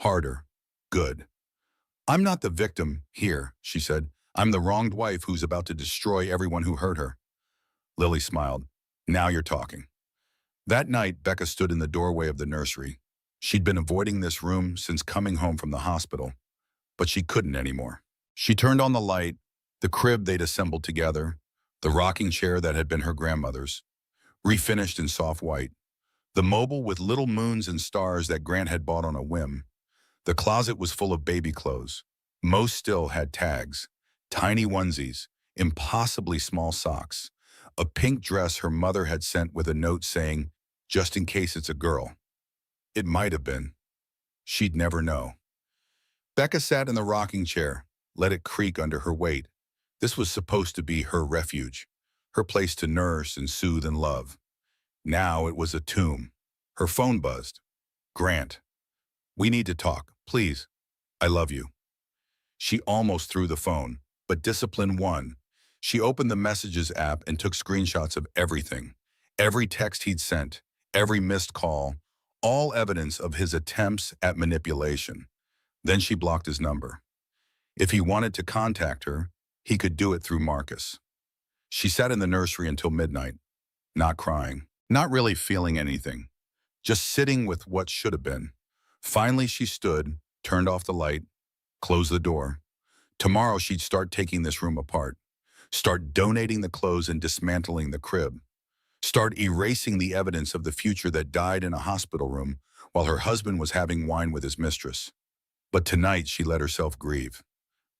harder, good. I'm not the victim here, she said. I'm the wronged wife who's about to destroy everyone who hurt her. Lily smiled. Now you're talking. That night, Becca stood in the doorway of the nursery. She'd been avoiding this room since coming home from the hospital, but she couldn't anymore. She turned on the light, the crib they'd assembled together, the rocking chair that had been her grandmother's, refinished in soft white, the mobile with little moons and stars that Grant had bought on a whim. The closet was full of baby clothes. Most still had tags, tiny onesies, impossibly small socks, a pink dress her mother had sent with a note saying, just in case it's a girl. It might have been. She'd never know. Becca sat in the rocking chair, let it creak under her weight. This was supposed to be her refuge, her place to nurse and soothe and love. Now it was a tomb. Her phone buzzed. Grant. We need to talk, please. I love you. She almost threw the phone, but discipline won. She opened the Messages app and took screenshots of everything. Every text he'd sent, every missed call, all evidence of his attempts at manipulation. Then she blocked his number. If he wanted to contact her, he could do it through Marcus. She sat in the nursery until midnight, not crying, not really feeling anything, just sitting with what should have been. Finally, she stood, turned off the light, closed the door. Tomorrow, she'd start taking this room apart, start donating the clothes and dismantling the crib, start erasing the evidence of the future that died in a hospital room while her husband was having wine with his mistress. But tonight, she let herself grieve.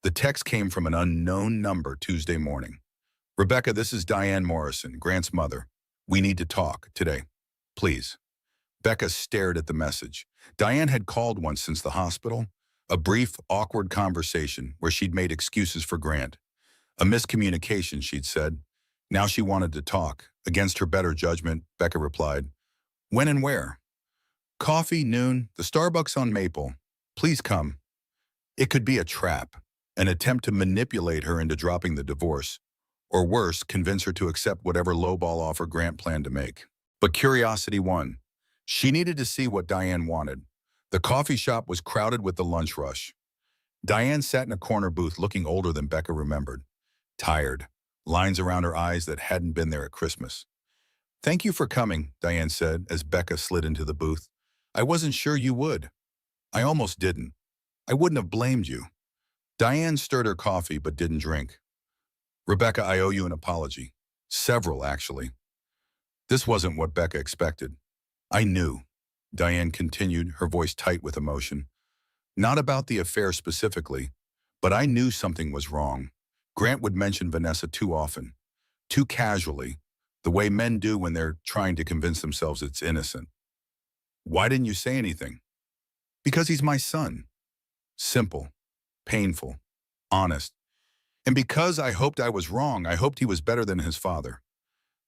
The text came from an unknown number Tuesday morning. Rebecca, this is Diane Morrison, Grant's mother. We need to talk today. Please. Becca stared at the message. Diane had called once since the hospital. A brief, awkward conversation where she'd made excuses for Grant. A miscommunication, she'd said. Now she wanted to talk. Against her better judgment, Becca replied. When and where? Coffee, noon, the Starbucks on Maple. Please come. It could be a trap, an attempt to manipulate her into dropping the divorce, or worse, convince her to accept whatever lowball offer Grant planned to make. But curiosity won. She needed to see what Diane wanted. The coffee shop was crowded with the lunch rush. Diane sat in a corner booth looking older than Becca remembered. Tired, lines around her eyes that hadn't been there at Christmas. Thank you for coming, Diane said as Becca slid into the booth. I wasn't sure you would. I almost didn't. I wouldn't have blamed you. Diane stirred her coffee but didn't drink. Rebecca, I owe you an apology. Several, actually. This wasn't what Becca expected. I knew, Diane continued, her voice tight with emotion. Not about the affair specifically, but I knew something was wrong. Grant would mention Vanessa too often, too casually, the way men do when they're trying to convince themselves it's innocent. Why didn't you say anything? Because he's my son. Simple, painful, honest. And because I hoped I was wrong, I hoped he was better than his father.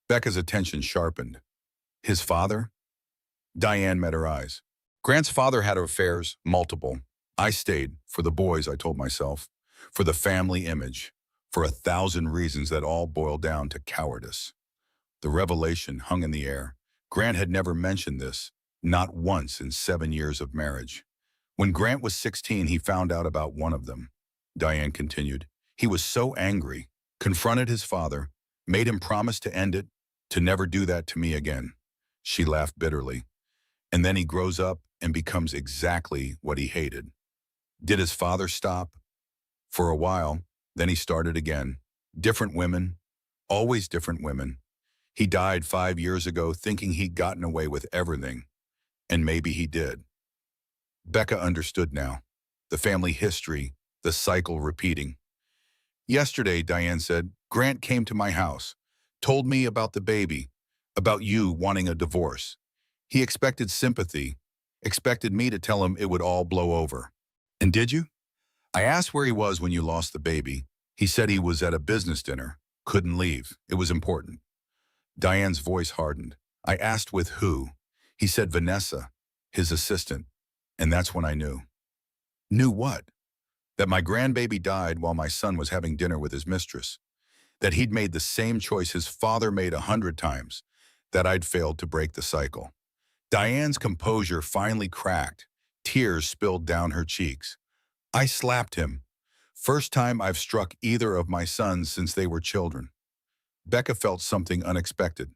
Becca's attention sharpened. His father? Diane met her eyes. Grant's father had affairs, multiple. I stayed, for the boys, I told myself, for the family image, for 1,000 reasons that all boiled down to cowardice. The revelation hung in the air. Grant had never mentioned this, not once in 7 years of marriage. When Grant was 16, he found out about one of them. Diane continued. He was so angry, confronted his father, made him promise to end it, to never do that to me again. She laughed bitterly. And then he grows up and becomes exactly what he hated. Did his father stop? For a while, then he started again. Different women, always different women. He died 5 years ago thinking he'd gotten away with everything. And maybe he did. Becca understood now. The family history, the cycle repeating. Yesterday, Diane said, Grant came to my house, told me about the baby, about you wanting a divorce. He expected sympathy, expected me to tell him it would all blow over. And did you? I asked where he was when you lost the baby. He said he was at a business dinner, couldn't leave. It was important. Diane's voice hardened. I asked with who. He said Vanessa, his assistant. And that's when I knew. Knew what? That my grandbaby died while my son was having dinner with his mistress. that he'd made the same choice his father made 100 times, that I'd failed to break the cycle. Diane's composure finally cracked. Tears spilled down her cheeks. I slapped him. First time I've struck either of my sons since they were children. Becca felt something unexpected.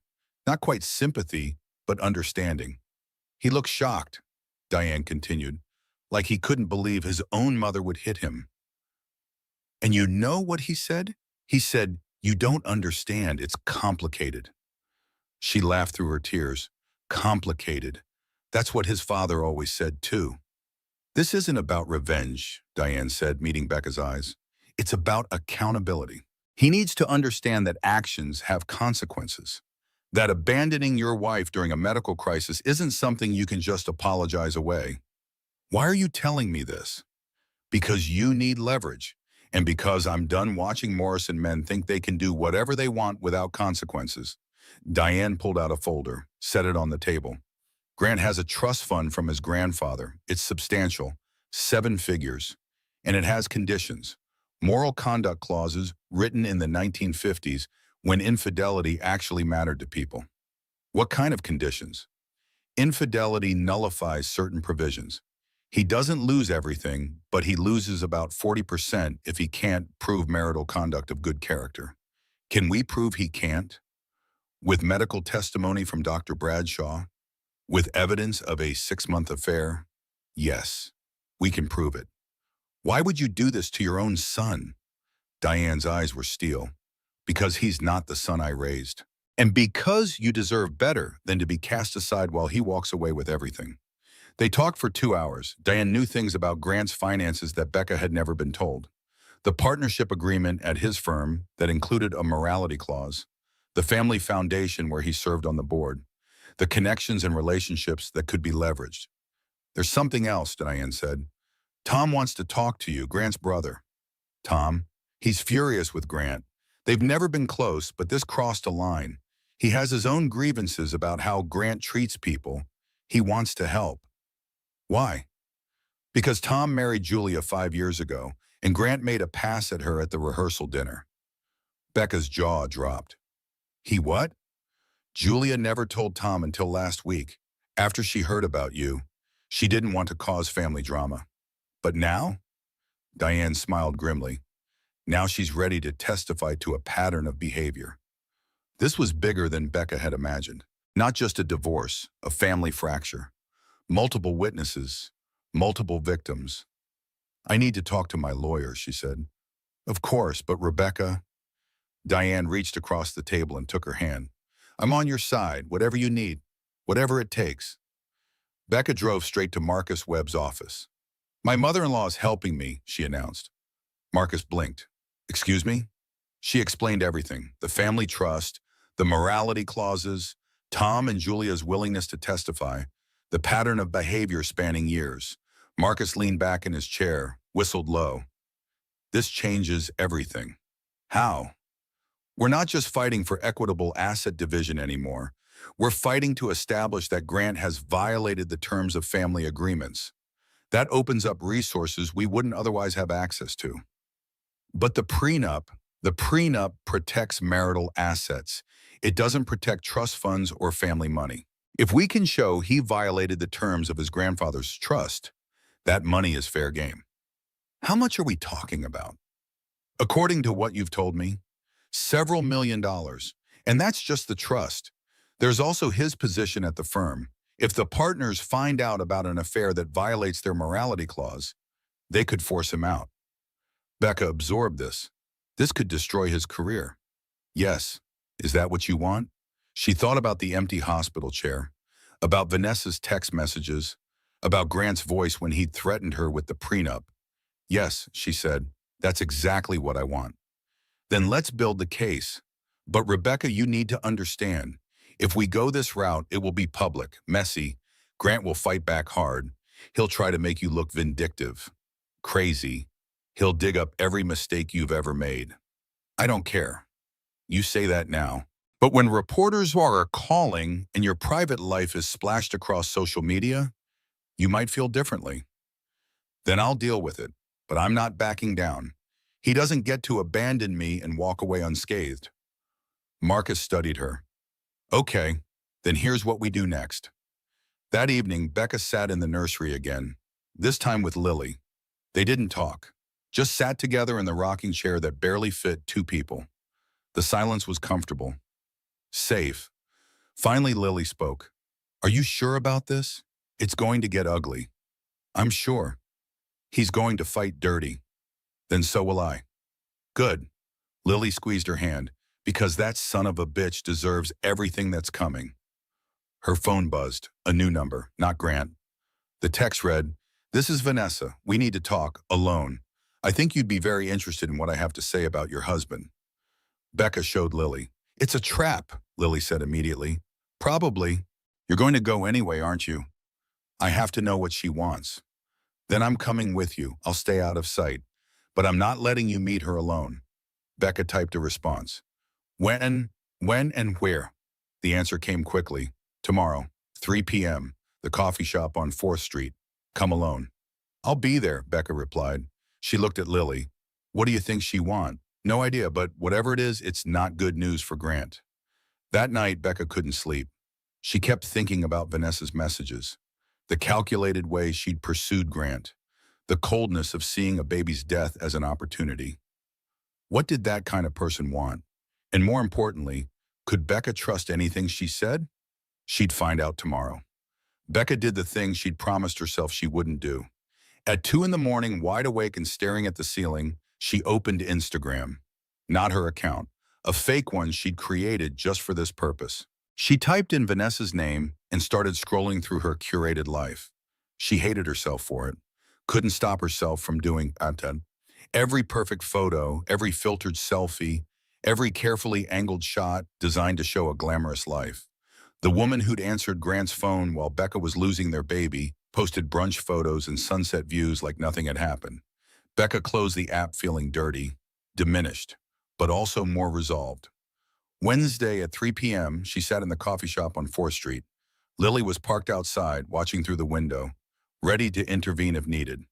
Not quite sympathy, but understanding. He looked shocked, Diane continued, like he couldn't believe his own mother would hit him. And you know what he said? He said, "You don't understand, it's complicated." She laughed through her tears. Complicated. That's what his father always said, too. This isn't about revenge, Diane said, meeting Becca's eyes. It's about accountability. He needs to understand that actions have consequences. That abandoning your wife during a medical crisis isn't something you can just apologize away. Why are you telling me this? Because you need leverage, and because I'm done watching Morrison men think they can do whatever they want without consequences. Diane pulled out a folder, set it on the table. Grant has a trust fund from his grandfather. It's substantial, 7 figures, and it has conditions, moral conduct clauses written in the 1950s when infidelity actually mattered to people. What kind of conditions? Infidelity nullifies certain provisions. He doesn't lose everything, but he loses about 40% if he can't prove marital conduct of good character. Can we prove he can't? With medical testimony from Dr. Bradshaw? With evidence of a 6-month affair? Yes, we can prove it. Why would you do this to your own son? Diane's eyes were steel. Because he's not the son I raised. And because you deserve better than to be cast aside while he walks away with everything. They talked for 2 hours. Diane knew things about Grant's finances that Becca had never been told. The partnership agreement at his firm that included a morality clause, the family foundation where he served on the board, the connections and relationships that could be leveraged. There's something else, Diane said. Tom wants to talk to you, Grant's brother. Tom? He's furious with Grant. They've never been close, but this crossed a line. He has his own grievances about how Grant treats people. He wants to help. Why? Because Tom married Julia 5 years ago, and Grant made a pass at her at the rehearsal dinner. Becca's jaw dropped. He what? Julia never told Tom until last week. After she heard about you, she didn't want to cause family drama. But now? Diane smiled grimly. Now she's ready to testify to a pattern of behavior. This was bigger than Becca had imagined. Not just a divorce, a family fracture. Multiple witnesses, multiple victims. I need to talk to my lawyer, she said. Of course, but Rebecca... Diane reached across the table and took her hand. I'm on your side, whatever you need, whatever it takes. Becca drove straight to Marcus Webb's office. My mother-in-law is helping me, she announced. Marcus blinked. Excuse me? She explained everything, the family trust, the morality clauses, Tom and Julia's willingness to testify, the pattern of behavior spanning years. Marcus leaned back in his chair, whistled low. This changes everything. How? We're not just fighting for equitable asset division anymore. We're fighting to establish that Grant has violated the terms of family agreements. That opens up resources we wouldn't otherwise have access to. But the prenup protects marital assets. It doesn't protect trust funds or family money. If we can show he violated the terms of his grandfather's trust, that money is fair game. How much are we talking about? According to what you've told me, several $1,000,000. And that's just the trust. There's also his position at the firm. If the partners find out about an affair that violates their morality clause, they could force him out. Becca absorbed this. This could destroy his career. Yes. Is that what you want? She thought about the empty hospital chair, about Vanessa's text messages, about Grant's voice when he threatened her with the prenup. Yes, she said, that's exactly what I want. Then let's build the case. But Rebecca, you need to understand. If we go this route, it will be public, messy. Grant will fight back hard. He'll try to make you look vindictive, crazy. He'll dig up every mistake you've ever made. I don't care. You say that now. But when reporters are calling and your private life is splashed across social media, you might feel differently. Then I'll deal with it, but I'm not backing down. He doesn't get to abandon me and walk away unscathed. Marcus studied her. Okay, then here's what we do next. That evening, Becca sat in the nursery again, this time with Lily. They didn't talk, just sat together in the rocking chair that barely fit two people. The silence was comfortable, safe. Finally, Lily spoke. Are you sure about this? It's going to get ugly. I'm sure. He's going to fight dirty. Then so will I. Good. Lily squeezed her hand, because that son of a bitch deserves everything that's coming. Her phone buzzed, a new number, not Grant. The text read, "This is Vanessa. We need to talk, alone. I think you'd be very interested in what I have to say about your husband." Becca showed Lily. It's a trap, Lily said immediately. Probably. You're going to go anyway, aren't you? I have to know what she wants. Then I'm coming with you. I'll stay out of sight. But I'm not letting you meet her alone. Becca typed a response. When and where? The answer came quickly. Tomorrow, 3 p.m., the coffee shop on 4th Street. Come alone. I'll be there, Becca replied. She looked at Lily. What do you think she want? No idea, but whatever it is, it's not good news for Grant. That night, Becca couldn't sleep. She kept thinking about Vanessa's messages, the calculated way she'd pursued Grant, the coldness of seeing a baby's death as an opportunity. What did that kind of person want? And more importantly, could Becca trust anything she said? She'd find out tomorrow. Becca did the thing she'd promised herself she wouldn't do. At 2 in the morning, wide awake and staring at the ceiling, she opened Instagram. Not her account, a fake one she'd created just for this purpose. She typed in Vanessa's name and started scrolling through her curated life. She hated herself for it. Couldn't stop herself from doing content. Every perfect photo, every filtered selfie, every carefully angled shot designed to show a glamorous life. The woman who'd answered Grant's phone while Becca was losing their baby posted brunch photos and sunset views like nothing had happened. Becca closed the app feeling dirty, diminished, but also more resolved. Wednesday at 3 p.m., she sat in the coffee shop on 4th Street. Lily was parked outside, watching through the window, ready to intervene if needed.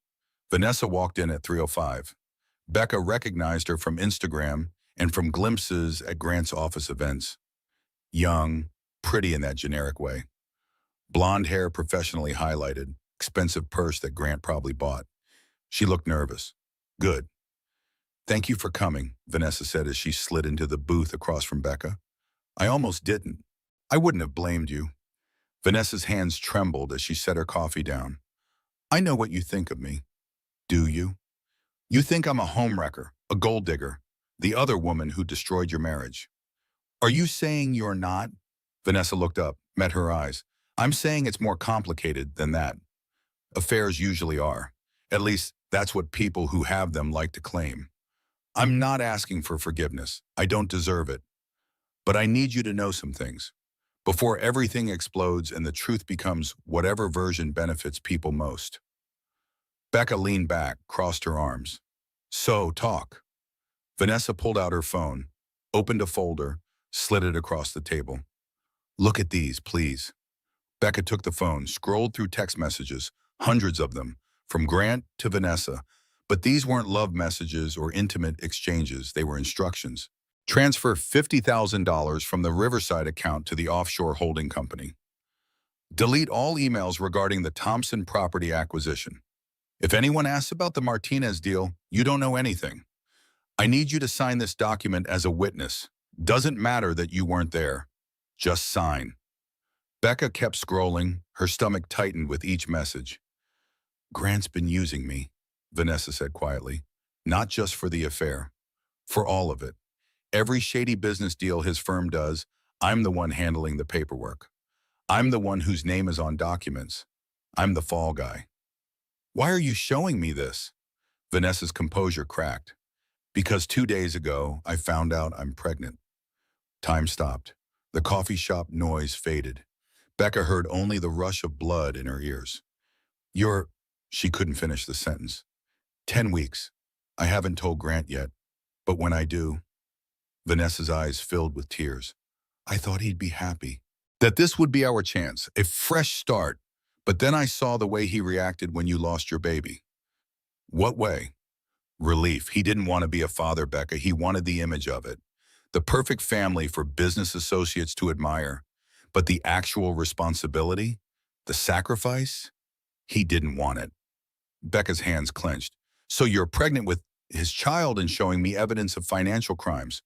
Vanessa walked in at 3:05. Becca recognized her from Instagram and from glimpses at Grant's office events. Young, pretty in that generic way. Blonde hair professionally highlighted, expensive purse that Grant probably bought. She looked nervous. Good. Thank you for coming, Vanessa said as she slid into the booth across from Becca. I almost didn't. I wouldn't have blamed you. Vanessa's hands trembled as she set her coffee down. I know what you think of me. Do you? You think I'm a homewrecker, a gold digger, the other woman who destroyed your marriage. Are you saying you're not? Vanessa looked up, met her eyes. I'm saying it's more complicated than that. Affairs usually are. At least that's what people who have them like to claim. I'm not asking for forgiveness. I don't deserve it. But I need you to know some things. Before everything explodes and the truth becomes whatever version benefits people most. Becca leaned back, crossed her arms. So, talk. Vanessa pulled out her phone, opened a folder, slid it across the table. Look at these, please. Becca took the phone, scrolled through text messages, hundreds of them, from Grant to Vanessa. But these weren't love messages or intimate exchanges, they were instructions. Transfer $50,000 from the Riverside account to the offshore holding company. Delete all emails regarding the Thompson property acquisition. If anyone asks about the Martinez deal, you don't know anything. I need you to sign this document as a witness. Doesn't matter that you weren't there. Just sign. Becca kept scrolling, her stomach tightened with each message. Grant's been using me, Vanessa said quietly. Not just for the affair. For all of it. Every shady business deal his firm does, I'm the one handling the paperwork. I'm the one whose name is on documents. I'm the fall guy. Why are you showing me this? Vanessa's composure cracked. Because 2 days ago, I found out I'm pregnant. Time stopped. The coffee shop noise faded. Becca heard only the rush of blood in her ears. She couldn't finish the sentence. 10 weeks. I haven't told Grant yet, but when I do. Vanessa's eyes filled with tears. I thought he'd be happy. That this would be our chance, a fresh start. But then I saw the way he reacted when you lost your baby. What way? Relief. He didn't want to be a father, Becca. He wanted the image of it. The perfect family for business associates to admire. But the actual responsibility, the sacrifice, he didn't want it. Becca's hands clenched. So you're pregnant with his child and showing me evidence of financial crimes.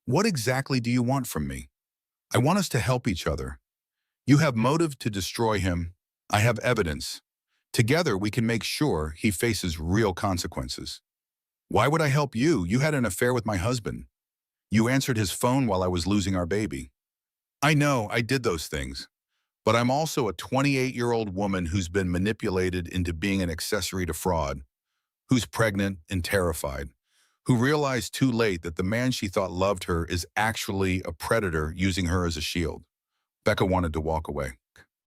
What exactly do you want from me? I want us to help each other. You have motive to destroy him. I have evidence. Together, we can make sure he faces real consequences. Why would I help you? You had an affair with my husband. You answered his phone while I was losing our baby. I know, I did those things. But I'm also a 28-year-old woman who's been manipulated into being an accessory to fraud, who's pregnant and terrified, who realized too late that the man she thought loved her is actually a predator using her as a shield. Becca wanted to walk away,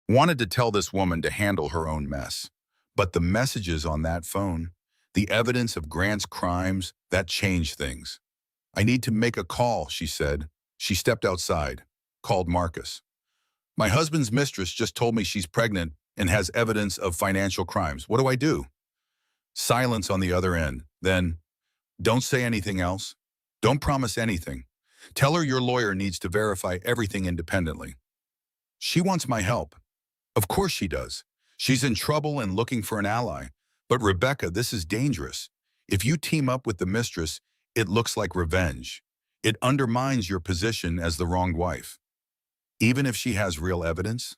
wanted to tell this woman to handle her own mess. But the messages on that phone, the evidence of Grant's crimes, that changed things. I need to make a call, she said. She stepped outside, called Marcus. My husband's mistress just told me she's pregnant and has evidence of financial crimes. What do I do? Silence on the other end. Then, don't say anything else. Don't promise anything. Tell her your lawyer needs to verify everything independently. She wants my help. Of course she does. She's in trouble and looking for an ally. But Rebecca, this is dangerous. If you team up with the mistress, it looks like revenge. It undermines your position as the wronged wife. Even if she has real evidence,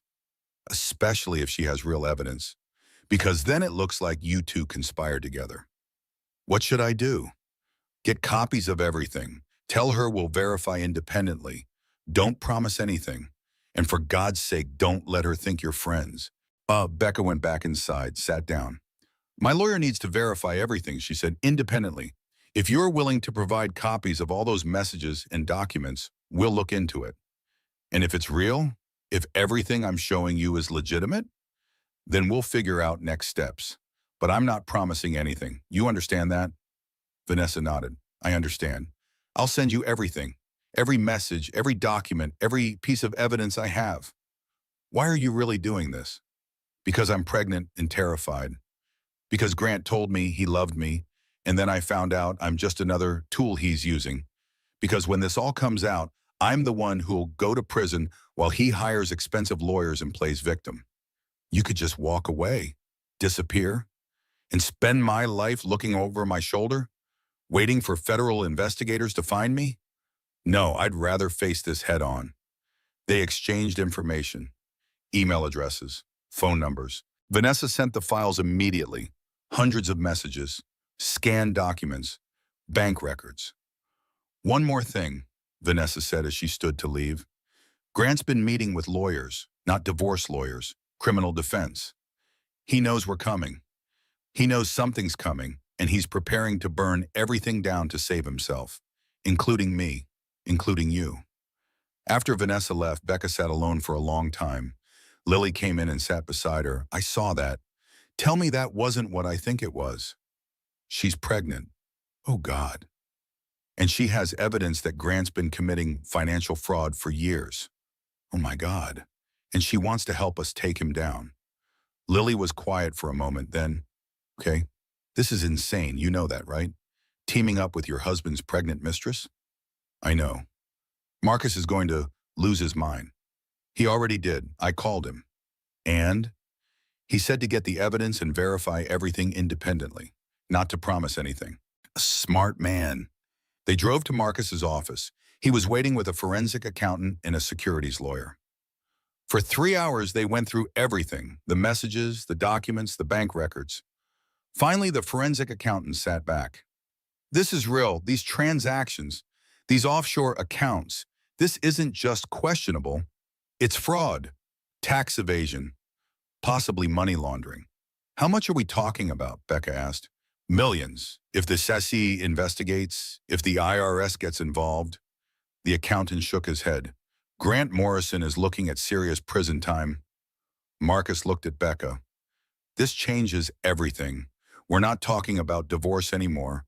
especially if she has real evidence, because then it looks like you two conspired together. What should I do? Get copies of everything. Tell her we'll verify independently. Don't promise anything. And for God's sake, don't let her think you're friends. Becca went back inside, sat down. My lawyer needs to verify everything, she said, independently. If you're willing to provide copies of all those messages and documents, we'll look into it. And if it's real, if everything I'm showing you is legitimate, then we'll figure out next steps. But I'm not promising anything. You understand that? Vanessa nodded. I understand. I'll send you everything. Every message, every document, every piece of evidence I have. Why are you really doing this? Because I'm pregnant and terrified. Because Grant told me he loved me, and then I found out I'm just another tool he's using. Because when this all comes out, I'm the one who'll go to prison while he hires expensive lawyers and plays victim. You could just walk away, disappear, and spend my life looking over my shoulder, waiting for federal investigators to find me? No, I'd rather face this head on. They exchanged information, email addresses, phone numbers. Vanessa sent the files immediately, hundreds of messages, scanned documents, bank records. One more thing, Vanessa said as she stood to leave. Grant's been meeting with lawyers, not divorce lawyers, criminal defense. He knows we're coming. He knows something's coming, and he's preparing to burn everything down to save himself, including me, including you. After Vanessa left, Becca sat alone for a long time. Lily came in and sat beside her. I saw that. Tell me that wasn't what I think it was. She's pregnant. Oh, God. And she has evidence that Grant's been committing financial fraud for years. Oh, my God. And she wants to help us take him down. Lily was quiet for a moment, then, okay, this is insane. You know that, right? Teaming up with your husband's pregnant mistress? I know. Marcus is going to lose his mind. He already did. I called him. And he said to get the evidence and verify everything independently, not to promise anything. A smart man. They drove to Marcus's office. He was waiting with a forensic accountant and a securities lawyer. For 3 hours, they went through everything, the messages, the documents, the bank records. Finally, the forensic accountant sat back. This is real. These transactions, these offshore accounts, this isn't just questionable. It's fraud, tax evasion, possibly money laundering. How much are we talking about? Becca asked. Millions. If the SEC investigates, if the IRS gets involved. The accountant shook his head. Grant Morrison is looking at serious prison time. Marcus looked at Becca. This changes everything. We're not talking about divorce anymore.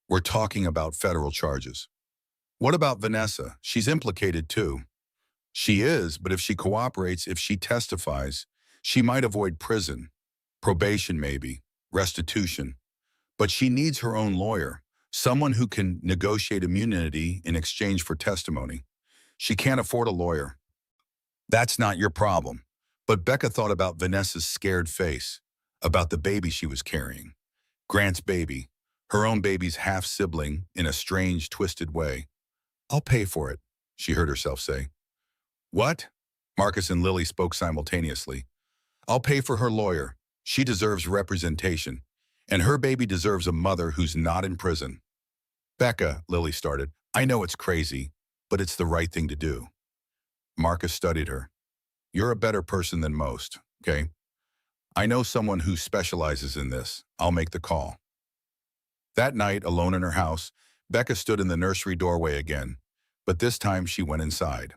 We're talking about federal charges. What about Vanessa? She's implicated too. She is, but if she cooperates, if she testifies, she might avoid prison, probation maybe, restitution. But she needs her own lawyer. Someone who can negotiate immunity in exchange for testimony. She can't afford a lawyer. That's not your problem. But Becca thought about Vanessa's scared face, about the baby she was carrying. Grant's baby, her own baby's half-sibling in a strange, twisted way. I'll pay for it, she heard herself say. What? Marcus and Lily spoke simultaneously. I'll pay for her lawyer. She deserves representation. And her baby deserves a mother who's not in prison. Becca, Lily started, I know it's crazy, but it's the right thing to do. Marcus studied her. You're a better person than most, okay? I know someone who specializes in this. I'll make the call. That night, alone in her house, Becca stood in the nursery doorway again, but this time she went inside,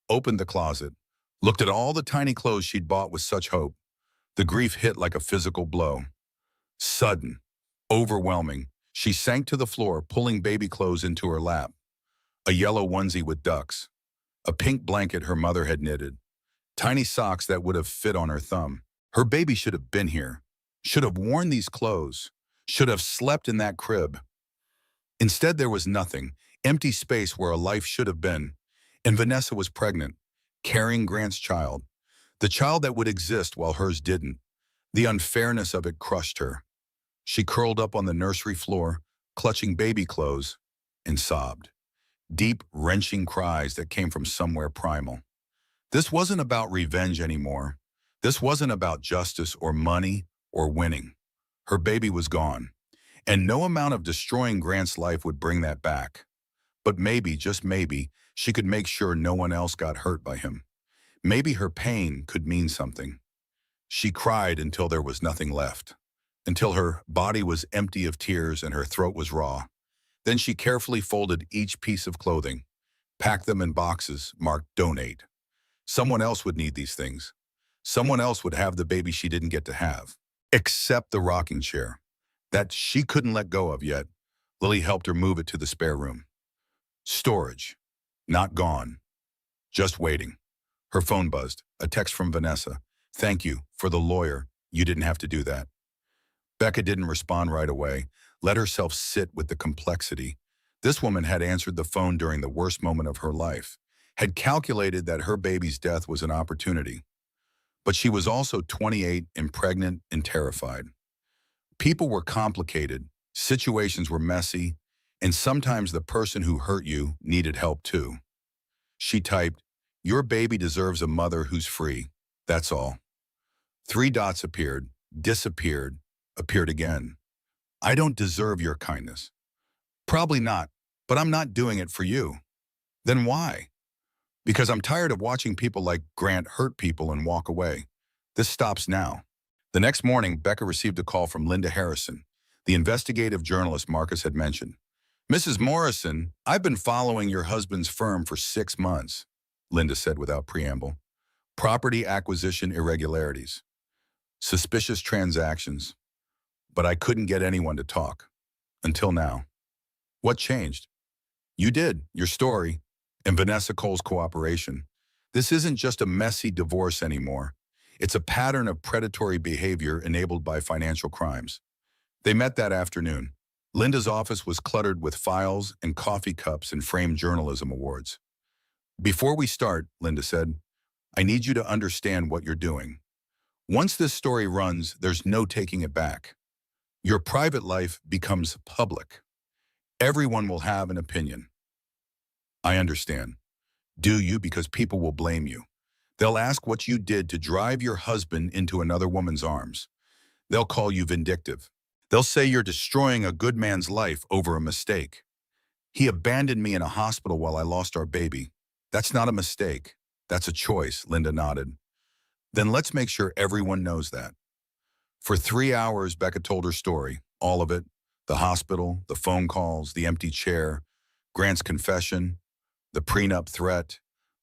opened the closet, looked at all the tiny clothes she'd bought with such hope. The grief hit like a physical blow. Sudden, overwhelming, she sank to the floor, pulling baby clothes into her lap. A yellow onesie with ducks, a pink blanket her mother had knitted, tiny socks that would have fit on her thumb. Her baby should have been here, should have worn these clothes, should have slept in that crib. Instead, there was nothing, empty space where a life should have been. And Vanessa was pregnant, carrying Grant's child, the child that would exist while hers didn't. The unfairness of it crushed her. She curled up on the nursery floor, clutching baby clothes, and sobbed. Deep, wrenching cries that came from somewhere primal. This wasn't about revenge anymore. This wasn't about justice or money or winning. Her baby was gone, and no amount of destroying Grant's life would bring that back. But maybe, just maybe, she could make sure no one else got hurt by him. Maybe her pain could mean something. She cried until there was nothing left, until her body was empty of tears and her throat was raw. Then she carefully folded each piece of clothing, packed them in boxes marked donate. Someone else would need these things. Someone else would have the baby she didn't get to have. Except the rocking chair that she couldn't let go of yet. Lily helped her move it to the spare room. Storage. Not gone. Just waiting. Her phone buzzed. A text from Vanessa. Thank you for the lawyer. You didn't have to do that. Becca didn't respond right away. Let herself sit with the complexity. This woman had answered the phone during the worst moment of her life, had calculated that her baby's death was an opportunity. But she was also 28 and pregnant and terrified. People were complicated, situations were messy, and sometimes the person who hurt you needed help too. She typed, your baby deserves a mother who's free. That's all. 3 dots appeared, disappeared, appeared again. I don't deserve your kindness. Probably not, but I'm not doing it for you. Then why? Because I'm tired of watching people like Grant hurt people and walk away. This stops now. The next morning, Becca received a call from Linda Harrison, the investigative journalist Marcus had mentioned. Mrs. Morrison, I've been following your husband's firm for 6 months, Linda said without preamble. Property acquisition irregularities. Suspicious transactions. But I couldn't get anyone to talk. Until now. What changed? You did, your story, and Vanessa Cole's cooperation. This isn't just a messy divorce anymore. It's a pattern of predatory behavior enabled by financial crimes. They met that afternoon. Linda's office was cluttered with files and coffee cups and framed journalism awards. Before we start, Linda said, I need you to understand what you're doing. Once this story runs, there's no taking it back. Your private life becomes public. Everyone will have an opinion. I understand. Do you? Because people will blame you. They'll ask what you did to drive your husband into another woman's arms. They'll call you vindictive. They'll say you're destroying a good man's life over a mistake. He abandoned me in a hospital while I lost our baby. That's not a mistake. That's a choice, Linda nodded. Then let's make sure everyone knows that. For 3 hours, Becca told her story, all of it, the hospital, the phone calls, the empty chair, Grant's confession, the prenup threat,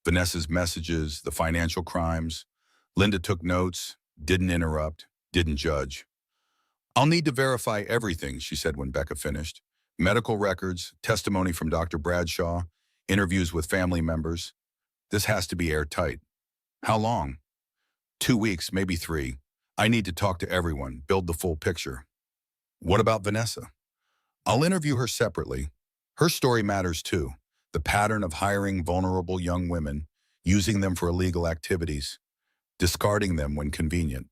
Vanessa's messages, the financial crimes. Linda took notes, didn't interrupt, didn't judge. I'll need to verify everything, she said when Becca finished. Medical records, testimony from Dr. Bradshaw, interviews with family members. This has to be airtight. How long? 2 weeks, maybe 3. I need to talk to everyone, build the full picture. What about Vanessa? I'll interview her separately. Her story matters too. The pattern of hiring vulnerable young women, using them for illegal activities, discarding them when convenient.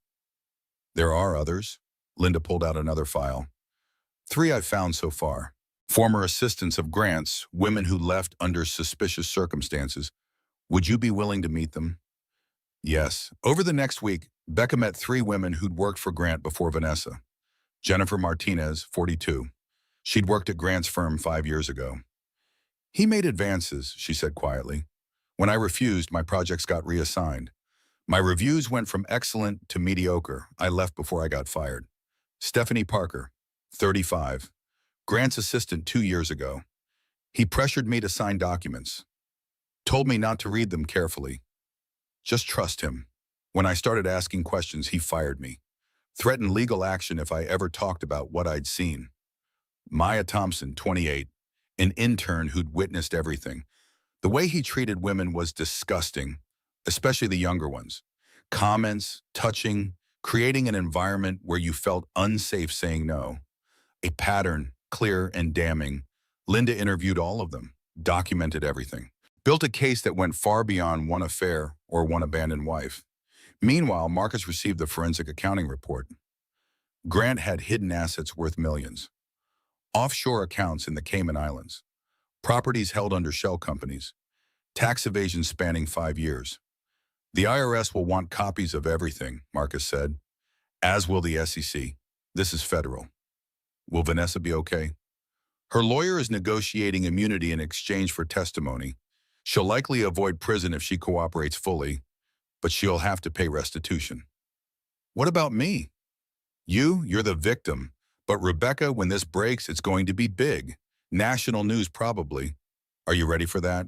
There are others. Linda pulled out another file. 3 I've found so far. Former assistants of Grant's, women who left under suspicious circumstances. Would you be willing to meet them? Yes. Over the next week, Becca met 3 women who'd worked for Grant before Vanessa. Jennifer Martinez, 42. She'd worked at Grant's firm 5 years ago. He made advances, she said quietly. When I refused, my projects got reassigned. My reviews went from excellent to mediocre. I left before I got fired. Stephanie Parker, 35. Grant's assistant 2 years ago. He pressured me to sign documents. Told me not to read them carefully. Just trust him. When I started asking questions, he fired me. Threatened legal action if I ever talked about what I'd seen. Maya Thompson, 28. An intern who'd witnessed everything. The way he treated women was disgusting, especially the younger ones. Comments, touching, creating an environment where you felt unsafe saying no. A pattern, clear and damning. Linda interviewed all of them, documented everything. Built a case that went far beyond one affair or one abandoned wife. Meanwhile, Marcus received the forensic accounting report. Grant had hidden assets worth millions. Offshore accounts in the Cayman Islands. Properties held under shell companies. Tax evasion spanning 5 years. The IRS will want copies of everything, Marcus said, as will the SEC. This is federal. Will Vanessa be okay? Her lawyer is negotiating immunity in exchange for testimony. She'll likely avoid prison if she cooperates fully, but she'll have to pay restitution. What about me? You're the victim. But Rebecca, when this breaks, it's going to be big. National news probably. Are you ready for that?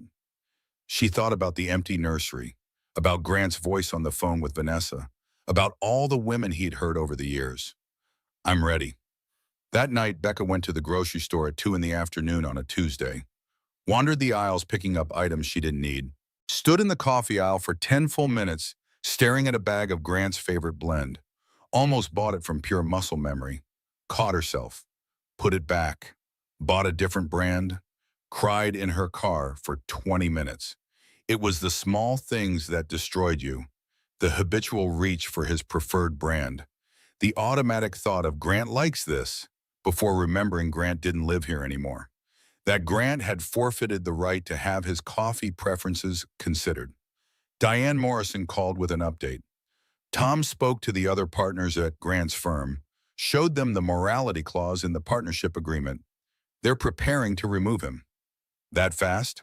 She thought about the empty nursery, about Grant's voice on the phone with Vanessa, about all the women he'd heard over the years. I'm ready. That night, Becca went to the grocery store at 2 in the afternoon on a Tuesday. Wandered the aisles picking up items she didn't need. Stood in the coffee aisle for 10 full minutes, staring at a bag of Grant's favorite blend. Almost bought it from pure muscle memory. Caught herself. Put it back. Bought a different brand. Cried in her car for 20 minutes. It was the small things that destroyed you. The habitual reach for his preferred brand. The automatic thought of Grant likes this, before remembering Grant didn't live here anymore. That Grant had forfeited the right to have his coffee preferences considered. Diane Morrison called with an update. Tom spoke to the other partners at Grant's firm, showed them the morality clause in the partnership agreement. They're preparing to remove him. That fast?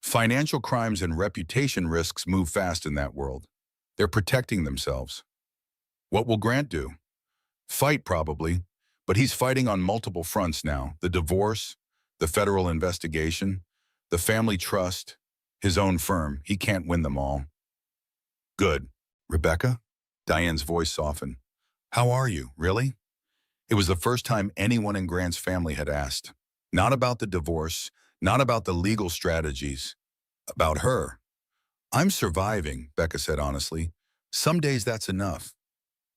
Financial crimes and reputation risks move fast in that world. They're protecting themselves. What will Grant do? Fight, probably, but he's fighting on multiple fronts now. The divorce, the federal investigation, the family trust, his own firm. He can't win them all. Good. Rebecca? Diane's voice softened. How are you, really? It was the first time anyone in Grant's family had asked. Not about the divorce, not about the legal strategies, about her. I'm surviving, Becca said honestly. Some days that's enough.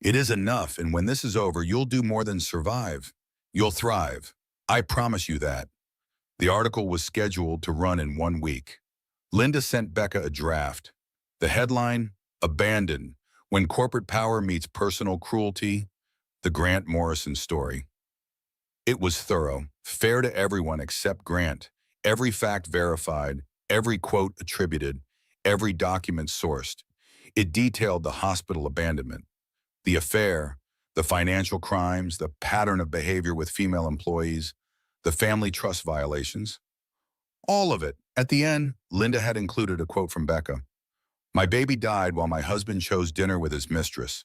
It is enough, and when this is over, you'll do more than survive. You'll thrive. I promise you that. The article was scheduled to run in 1 week. Linda sent Becca a draft. The headline, Abandoned, When Corporate Power Meets Personal Cruelty, the Grant Morrison story. It was thorough, fair to everyone except Grant, every fact verified, every quote attributed, every document sourced. It detailed the hospital abandonment, the affair, the financial crimes, the pattern of behavior with female employees, the family trust violations. All of it. At the end, Linda had included a quote from Becca. My baby died while my husband chose dinner with his mistress.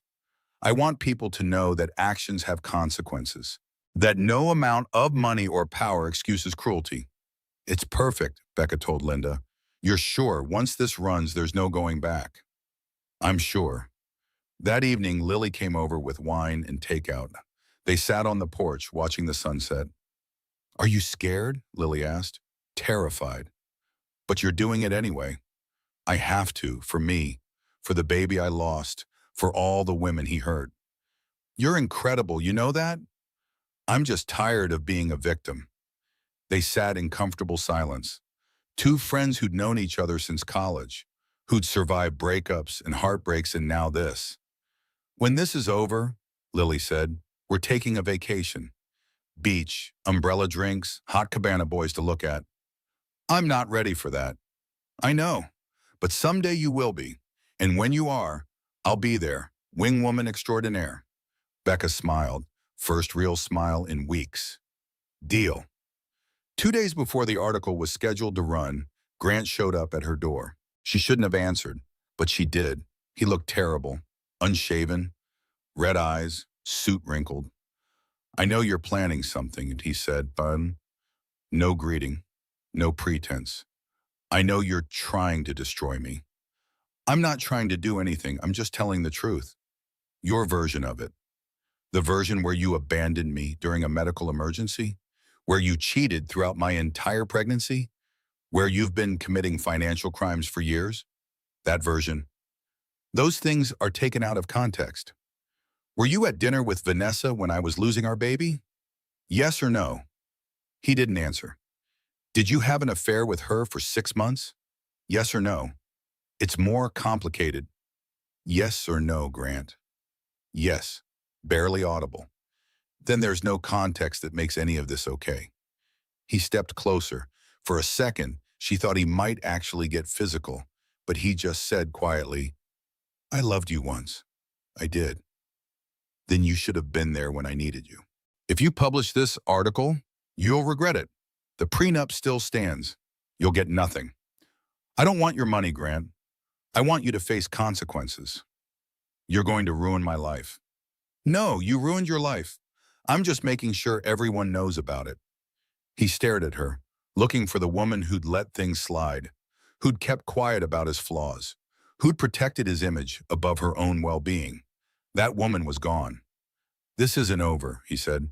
I want people to know that actions have consequences, that no amount of money or power excuses cruelty. It's perfect, Becca told Linda. You're sure once this runs, there's no going back? I'm sure. That evening, Lily came over with wine and takeout. They sat on the porch, watching the sunset. Are you scared? Lily asked. Terrified. But you're doing it anyway. I have to, for me, for the baby I lost, for all the women he hurt. You're incredible, you know that? I'm just tired of being a victim. They sat in comfortable silence. Two friends who'd known each other since college, who'd survived breakups and heartbreaks and now this. When this is over, Lily said, we're taking a vacation. Beach, umbrella drinks, hot cabana boys to look at. I'm not ready for that. I know, but someday you will be. And when you are, I'll be there, wing woman extraordinaire. Becca smiled, first real smile in weeks. Deal. 2 days before the article was scheduled to run, Grant showed up at her door. She shouldn't have answered, but she did. He looked terrible, unshaven, red eyes, suit wrinkled. I know you're planning something, he said, but no greeting, no pretense. I know you're trying to destroy me. I'm not trying to do anything, I'm just telling the truth. Your version of it. The version where you abandoned me during a medical emergency, where you cheated throughout my entire pregnancy, where you've been committing financial crimes for years. That version. Those things are taken out of context. Were you at dinner with Vanessa when I was losing our baby? Yes or no? He didn't answer. Did you have an affair with her for 6 months? Yes or no? It's more complicated. Yes or no, Grant? Yes, barely audible. Then there's no context that makes any of this okay. He stepped closer. For a second, she thought he might actually get physical, but he just said quietly, I loved you once. I did. Then you should have been there when I needed you. If you publish this article, you'll regret it. The prenup still stands. You'll get nothing. I don't want your money, Grant. I want you to face consequences. You're going to ruin my life. No, you ruined your life. I'm just making sure everyone knows about it. He stared at her, looking for the woman who'd let things slide, who'd kept quiet about his flaws, who'd protected his image above her own well-being. That woman was gone. This isn't over, he said.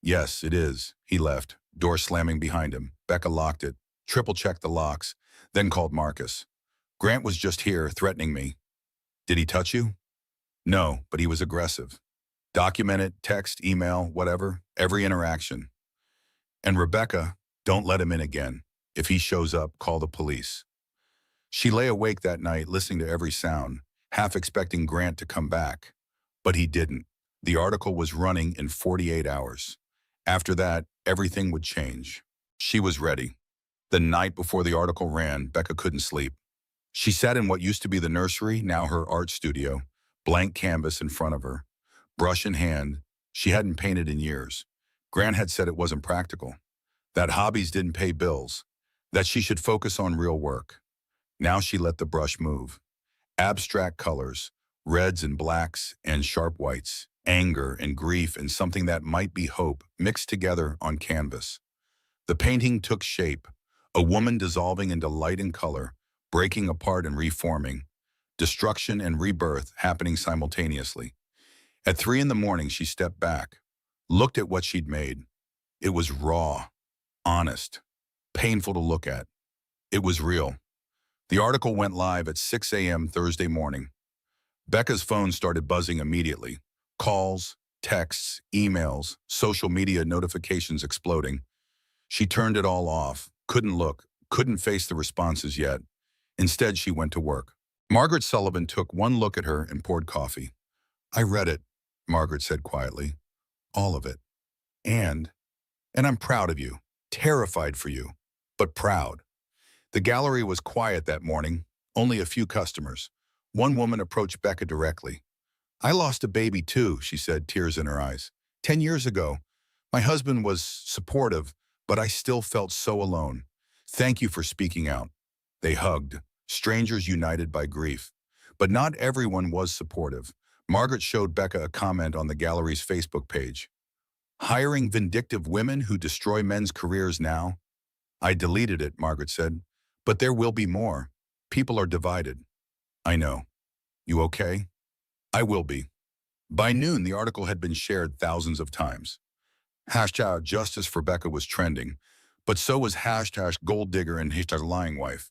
Yes, it is. He left, door slamming behind him. Becca locked it, triple-checked the locks, then called Marcus. Grant was just here, threatening me. Did he touch you? No, but he was aggressive. Document it, text, email, whatever, every interaction. And Rebecca, don't let him in again. If he shows up, call the police. She lay awake that night, listening to every sound, half expecting Grant to come back. But he didn't. The article was running in 48 hours. After that, everything would change. She was ready. The night before the article ran, Becca couldn't sleep. She sat in what used to be the nursery, now her art studio, blank canvas in front of her. Brush in hand, she hadn't painted in years. Grant had said it wasn't practical, that hobbies didn't pay bills, that she should focus on real work. Now she let the brush move. Abstract colors, reds and blacks and sharp whites, anger and grief and something that might be hope mixed together on canvas. The painting took shape, a woman dissolving into light and color, breaking apart and reforming, destruction and rebirth happening simultaneously. At 3 a.m, she stepped back, looked at what she'd made. It was raw, honest, painful to look at. It was real. The article went live at 6 a.m. Thursday morning. Becca's phone started buzzing immediately. Calls, texts, emails, social media notifications exploding. She turned it all off, couldn't look, couldn't face the responses yet. Instead, she went to work. Margaret Sullivan took one look at her and poured coffee. I read it, Margaret said quietly. All of it. And I'm proud of you, terrified for you, but proud. The gallery was quiet that morning, only a few customers. One woman approached Becca directly. I lost a baby too, she said, tears in her eyes. 10 years ago. My husband was supportive, but I still felt so alone. Thank you for speaking out. They hugged, strangers united by grief. But not everyone was supportive. Margaret showed Becca a comment on the gallery's Facebook page. Hiring vindictive women who destroy men's careers now? I deleted it, Margaret said. But there will be more. People are divided. I know. You okay? I will be. By noon, the article had been shared thousands of times. Hashtag Justice for Becca was trending, but so was hashtag Gold Digger and hashtag Lying Wife.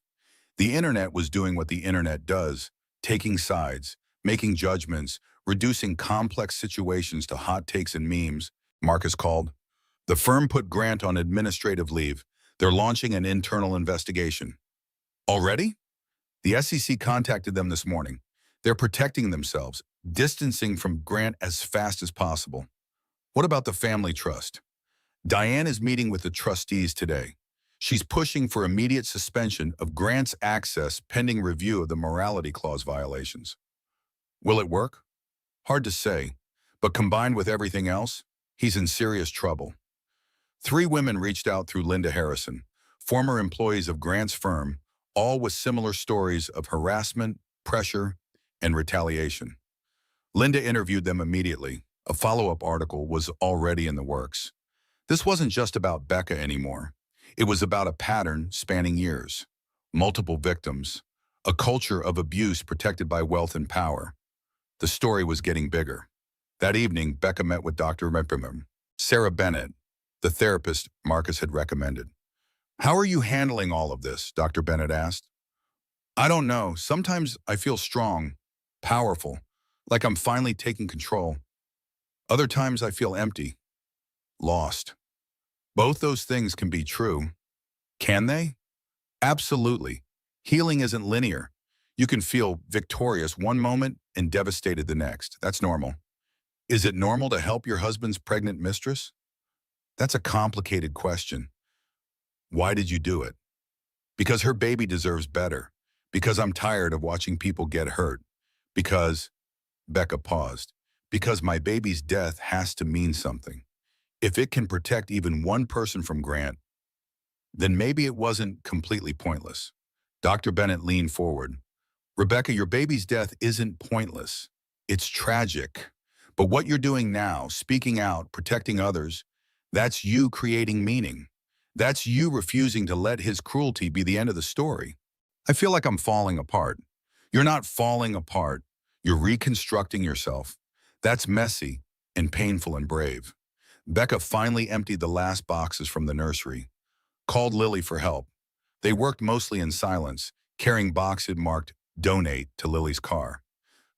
The internet was doing what the internet does, taking sides, making judgments, reducing complex situations to hot takes and memes. Marcus called. The firm put Grant on administrative leave. They're launching an internal investigation. Already? The SEC contacted them this morning. They're protecting themselves, distancing from Grant as fast as possible. What about the family trust? Diane is meeting with the trustees today. She's pushing for immediate suspension of Grant's access pending review of the morality clause violations. Will it work? Hard to say, but combined with everything else, he's in serious trouble. 3 women reached out through Linda Harrison, former employees of Grant's firm, all with similar stories of harassment, pressure, and retaliation. Linda interviewed them immediately. A follow-up article was already in the works. This wasn't just about Becca anymore. It was about a pattern spanning years, multiple victims, a culture of abuse protected by wealth and power. The story was getting bigger. That evening, Becca met with Dr. Sarah Bennett, the therapist Marcus had recommended. "How are you handling all of this?" Dr. Bennett asked. "I don't know. Sometimes I feel strong, powerful, like I'm finally taking control. Other times I feel empty, lost. Both those things can be true. Can they? Absolutely. Healing isn't linear. You can feel victorious one moment and devastated the next. That's normal. Is it normal to help your husband's pregnant mistress? That's a complicated question. Why did you do it? Because her baby deserves better. Because I'm tired of watching people get hurt. Because, Becca paused, because my baby's death has to mean something. If it can protect even one person from Grant, then maybe it wasn't completely pointless. Dr. Bennett leaned forward. Rebecca, your baby's death isn't pointless. It's tragic. But what you're doing now, speaking out, protecting others, that's you creating meaning. That's you refusing to let his cruelty be the end of the story. I feel like I'm falling apart. You're not falling apart. You're reconstructing yourself. That's messy and painful and brave. Becca finally emptied the last boxes from the nursery, called Lily for help. They worked mostly in silence, carrying boxes marked "Donate" to Lily's car.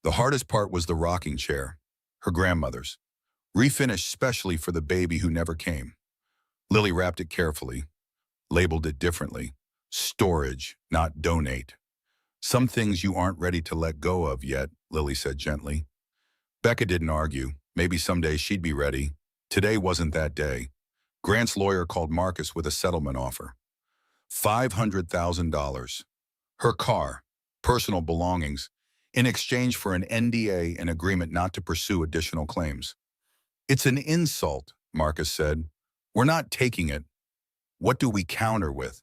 The hardest part was the rocking chair, her grandmother's, refinished specially for the baby who never came. Lily wrapped it carefully, labeled it differently. Storage, not donate. Some things you aren't ready to let go of yet, Lily said gently. Becca didn't argue. Maybe someday she'd be ready. Today wasn't that day. Grant's lawyer called Marcus with a settlement offer. $500,000. Her car, personal belongings, in exchange for an NDA and agreement not to pursue additional claims. It's an insult, Marcus said. We're not taking it. What do we counter with?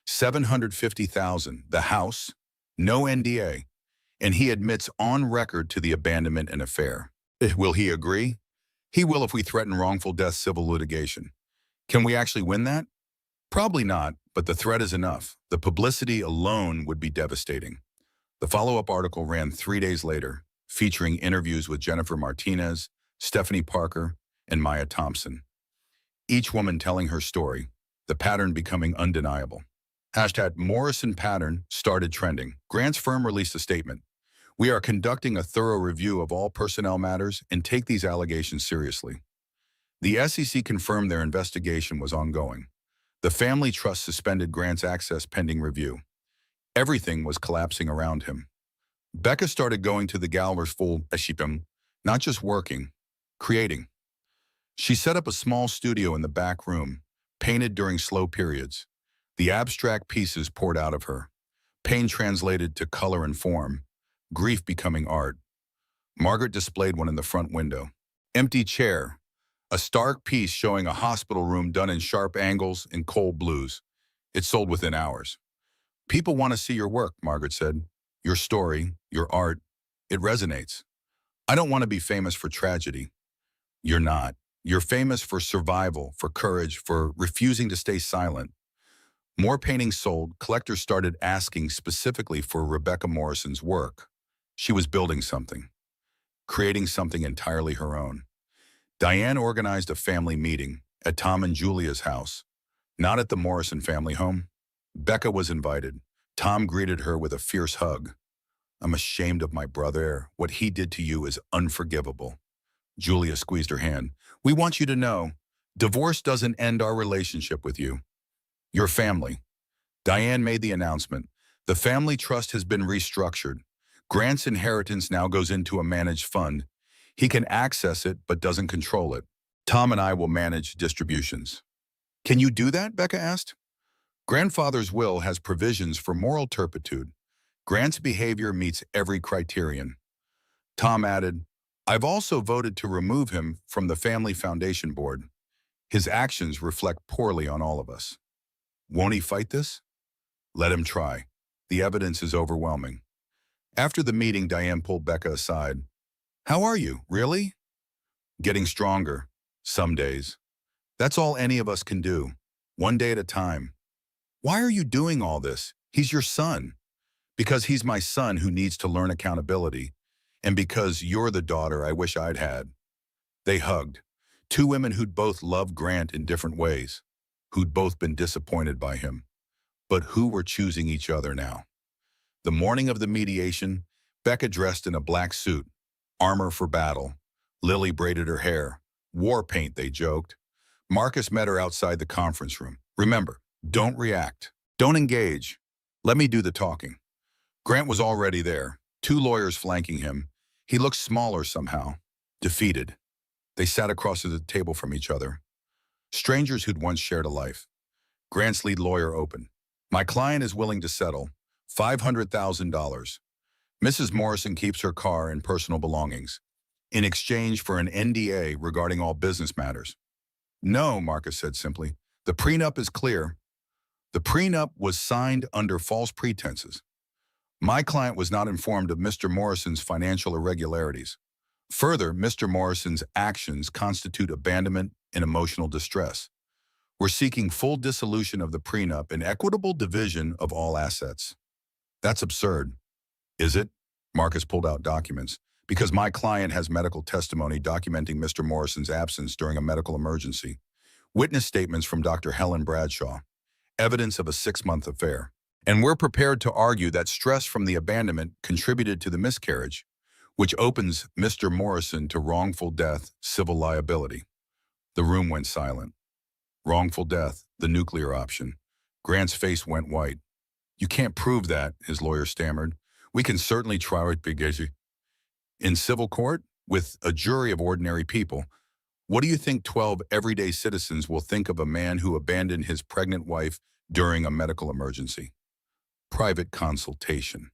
$750,000, the house, no NDA, and he admits on record to the abandonment and affair. Will he agree? He will if we threaten wrongful death civil litigation. Can we actually win that? Probably not, but the threat is enough. The publicity alone would be devastating. The follow-up article ran 3 days later, featuring interviews with Jennifer Martinez, Stephanie Parker, and Maya Thompson. Each woman telling her story, the pattern becoming undeniable. #Morrison pattern started trending. Grant's firm released a statement. We are conducting a thorough review of all personnel matters and take these allegations seriously. The SEC confirmed their investigation was ongoing. The family trust suspended Grant's access pending review. Everything was collapsing around him. Becca started going to the galleries full Eshipim, not just working, creating. She set up a small studio in the back room, painted during slow periods. The abstract pieces poured out of her. Pain translated to color and form, grief becoming art. Margaret displayed one in the front window. Empty chair, a stark piece showing a hospital room done in sharp angles and cold blues. It sold within hours. People want to see your work, Margaret said. Your story, your art, it resonates. I don't want to be famous for tragedy. You're not. You're famous for survival, for courage, for refusing to stay silent. More paintings sold. Collectors started asking specifically for Rebecca Morrison's work. She was building something, creating something entirely her own. Diane organized a family meeting at Tom and Julia's house, not at the Morrison family home. Becca was invited. Tom greeted her with a fierce hug. I'm ashamed of my brother. What he did to you is unforgivable. Julia squeezed her hand. We want you to know, divorce doesn't end our relationship with you. Your family. Diane made the announcement. The family trust has been restructured. Grant's inheritance now goes into a managed fund. He can access it but doesn't control it. Tom and I will manage distributions. Can you do that? Becca asked. Grandfather's will has provisions for moral turpitude. Grant's behavior meets every criterion. Tom added, I've also voted to remove him from the family foundation board. His actions reflect poorly on all of us. Won't he fight this? Let him try. The evidence is overwhelming. After the meeting, Diane pulled Becca aside. How are you, really? Getting stronger. Some days. That's all any of us can do. One day at a time. Why are you doing all this? He's your son. Because he's my son who needs to learn accountability. And because you're the daughter I wish I'd had. They hugged. Two women who'd both loved Grant in different ways. Who'd both been disappointed by him. But who were choosing each other now. The morning of the mediation, Becca dressed in a black suit. Armor for battle. Lily braided her hair. War paint, they joked. Marcus met her outside the conference room. Remember, don't react. Don't engage. Let me do the talking. Grant was already there, two lawyers flanking him. He looked smaller somehow, defeated. They sat across the table from each other. Strangers who'd once shared a life. Grant's lead lawyer opened. My client is willing to settle $500,000. Mrs. Morrison keeps her car and personal belongings in exchange for an NDA regarding all business matters. No, Marcus said simply. The prenup is clear. The prenup was signed under false pretenses. My client was not informed of Mr. Morrison's financial irregularities. Further, Mr. Morrison's actions constitute abandonment and emotional distress. We're seeking full dissolution of the prenup and equitable division of all assets. That's absurd. Is it? Marcus pulled out documents. Because my client has medical testimony documenting Mr. Morrison's absence during a medical emergency. Witness statements from Dr. Helen Bradshaw. Evidence of a 6-month affair. And we're prepared to argue that stress from the abandonment contributed to the miscarriage, which opens Mr. Morrison to wrongful death, civil liability. The room went silent. Wrongful death, the nuclear option. Grant's face went white. You can't prove that, his lawyer stammered. We can certainly try it, Biggie. In civil court, with a jury of ordinary people, what do you think 12 everyday citizens will think of a man who abandoned his pregnant wife during a medical emergency? Private consultation.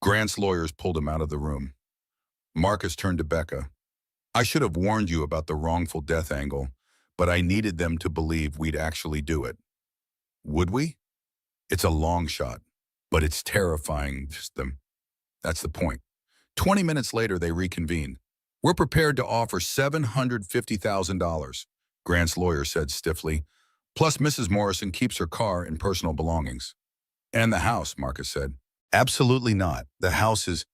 Grant's lawyers pulled him out of the room. Marcus turned to Becca. I should have warned you about the wrongful death angle, but I needed them to believe we'd actually do it. Would we? It's a long shot, but it's terrifying to them. That's the point. 20 minutes later, they reconvened. We're prepared to offer $750,000, Grant's lawyer said stiffly, plus Mrs. Morrison keeps her car and personal belongings. And the house, Marcus said. Absolutely not. The house is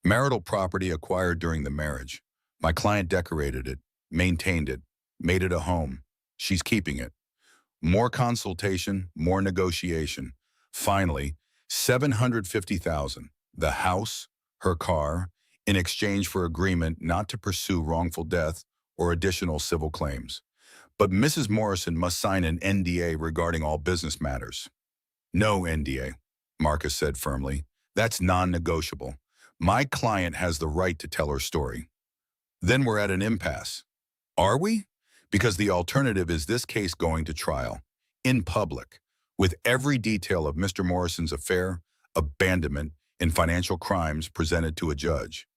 marital property acquired during the marriage. My client decorated it, maintained it, made it a home. She's keeping it. More consultation, more negotiation. Finally, $750,000. The house, her car, in exchange for agreement not to pursue wrongful death or additional civil claims. But Mrs. Morrison must sign an NDA regarding all business matters. No NDA, Marcus said firmly. That's non-negotiable. My client has the right to tell her story. Then we're at an impasse. Are we? Because the alternative is this case going to trial, in public, with every detail of Mr. Morrison's affair, abandonment, and financial crimes presented to a judge.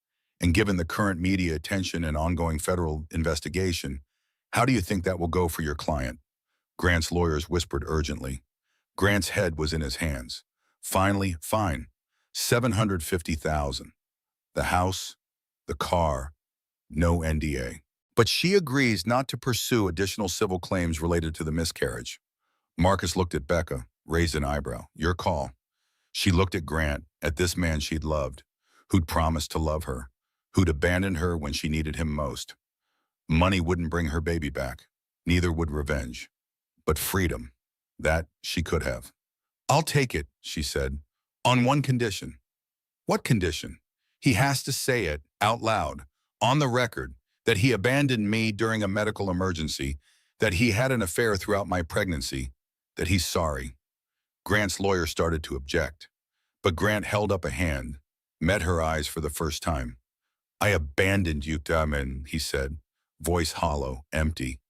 And given the current media attention and ongoing federal investigation, how do you think that will go for your client? Grant's lawyers whispered urgently. Grant's head was in his hands. Finally, fine. $750,000. The house, the car, no NDA. But she agrees not to pursue additional civil claims related to the miscarriage. Marcus looked at Becca, raised an eyebrow. Your call. She looked at Grant, at this man she'd loved, who'd promised to love her, who'd abandoned her when she needed him most. Money wouldn't bring her baby back. Neither would revenge. But freedom, that she could have. I'll take it, she said, on one condition. What condition? He has to say it out loud, on the record, that he abandoned me during a medical emergency, that he had an affair throughout my pregnancy, that he's sorry. Grant's lawyer started to object, but Grant held up a hand, met her eyes for the first time. I abandoned you, Daman, he said, voice hollow, empty.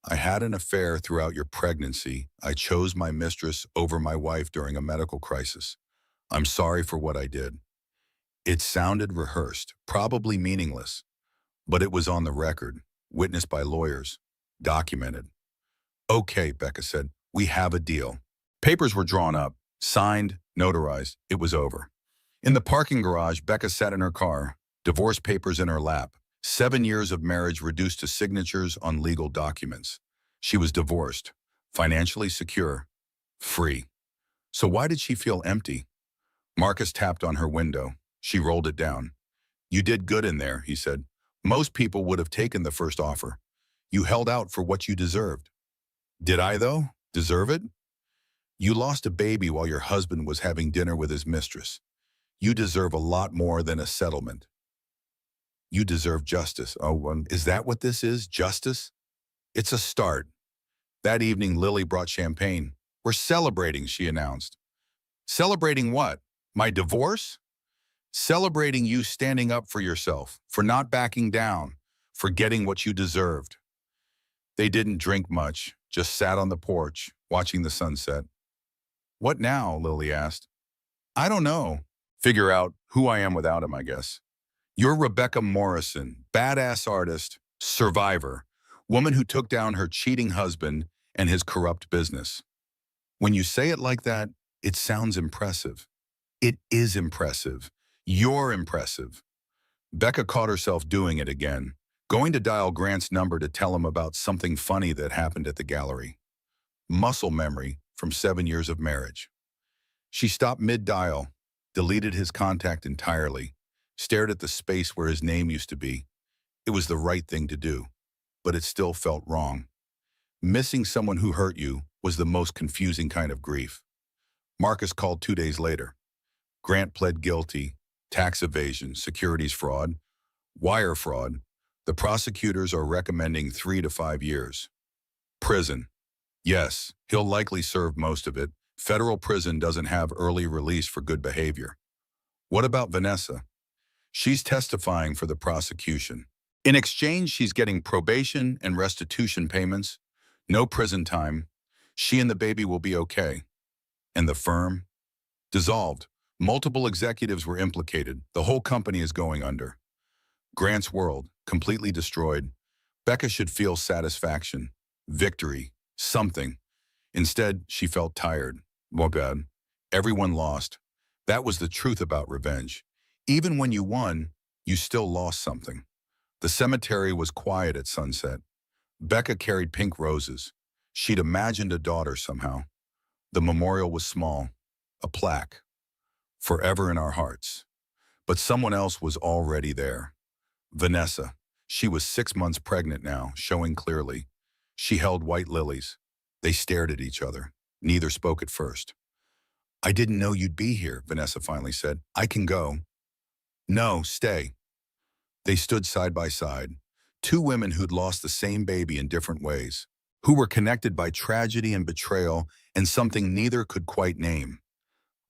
I had an affair throughout your pregnancy. I chose my mistress over my wife during a medical crisis. I'm sorry for what I did. It sounded rehearsed, probably meaningless, but it was on the record, witnessed by lawyers, documented. Okay, Becca said, we have a deal. Papers were drawn up, signed, notarized. It was over. In the parking garage, Becca sat in her car, divorce papers in her lap. 7 years of marriage reduced to signatures on legal documents. She was divorced, financially secure, free. So why did she feel empty? Marcus tapped on her window. She rolled it down. You did good in there, he said. Most people would have taken the first offer. You held out for what you deserved. Did I, though, deserve it? You lost a baby while your husband was having dinner with his mistress. You deserve a lot more than a settlement. You deserve justice. Oh, is that what this is, justice? It's a start. That evening, Lily brought champagne. We're celebrating, she announced. Celebrating what? My divorce? Celebrating you standing up for yourself, for not backing down, for getting what you deserved. They didn't drink much, just sat on the porch, watching the sunset. What now? Lily asked. I don't know. Figure out who I am without him, I guess. You're Rebecca Morrison, badass artist, survivor, woman who took down her cheating husband and his corrupt business. When you say it like that, it sounds impressive. It is impressive. You're impressive. Becca caught herself doing it again, going to dial Grant's number to tell him about something funny that happened at the gallery. Muscle memory from 7 years of marriage. She stopped mid-dial, deleted his contact entirely, stared at the space where his name used to be. It was the right thing to do, but it still felt wrong. Missing someone who hurt you was the most confusing kind of grief. Marcus called 2 days later. Grant pled guilty, tax evasion, securities fraud, wire fraud. The prosecutors are recommending 3 to 5 years. Prison. Yes, he'll likely serve most of it. Federal prison doesn't have early release for good behavior. What about Vanessa? She's testifying for the prosecution. In exchange, she's getting probation and restitution payments. No prison time. She and the baby will be okay. And the firm? Dissolved. Multiple executives were implicated. The whole company is going under. Grant's world, completely destroyed. Becca should feel satisfaction, victory, something. Instead, she felt tired. Well, bad. Everyone lost. That was the truth about revenge. Even when you won, you still lost something. The cemetery was quiet at sunset. Becca carried pink roses. She'd imagined a daughter somehow. The memorial was small, a plaque. Forever in our hearts. But someone else was already there. Vanessa. She was 6 months pregnant now, showing clearly. She held white lilies. They stared at each other. Neither spoke at first. I didn't know you'd be here, Vanessa finally said. I can go. No, stay. They stood side by side. Two women who'd lost the same baby in different ways, who were connected by tragedy and betrayal and something neither could quite name.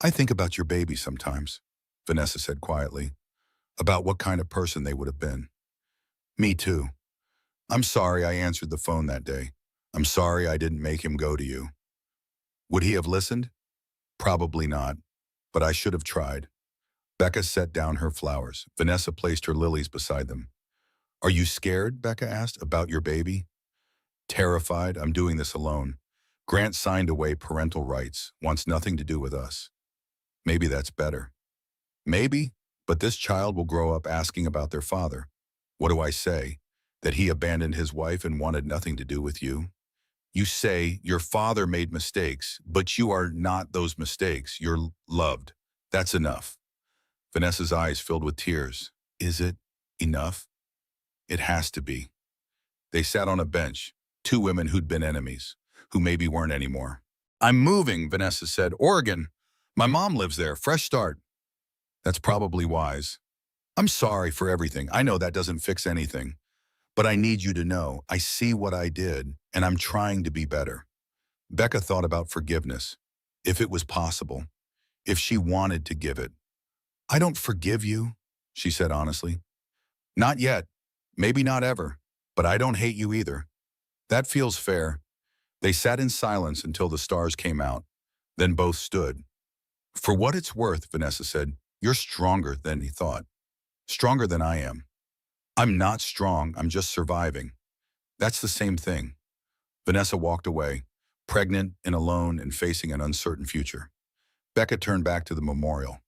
I think about your baby sometimes, Vanessa said quietly, about what kind of person they would have been. Me too. I'm sorry I answered the phone that day. I'm sorry I didn't make him go to you. Would he have listened? Probably not, but I should have tried. Becca set down her flowers. Vanessa placed her lilies beside them. Are you scared, Becca asked, about your baby? Terrified, I'm doing this alone. Grant signed away parental rights, wants nothing to do with us. Maybe that's better. Maybe, but this child will grow up asking about their father. What do I say? That he abandoned his wife and wanted nothing to do with you? You say your father made mistakes, but you are not those mistakes. You're loved. That's enough. Vanessa's eyes filled with tears. Is it enough? It has to be. They sat on a bench, two women who'd been enemies, who maybe weren't anymore. I'm moving, Vanessa said. Oregon. My mom lives there. Fresh start. That's probably wise. I'm sorry for everything. I know that doesn't fix anything. But I need you to know, I see what I did, and I'm trying to be better. Becca thought about forgiveness. If it was possible, if she wanted to give it. I don't forgive you, she said honestly. Not yet. Maybe not ever. But I don't hate you either. That feels fair. They sat in silence until the stars came out. Then both stood. For what it's worth, Vanessa said, you're stronger than he thought. Stronger than I am. I'm not strong, I'm just surviving. That's the same thing. Vanessa walked away, pregnant and alone and facing an uncertain future. Becca turned back to the memorial,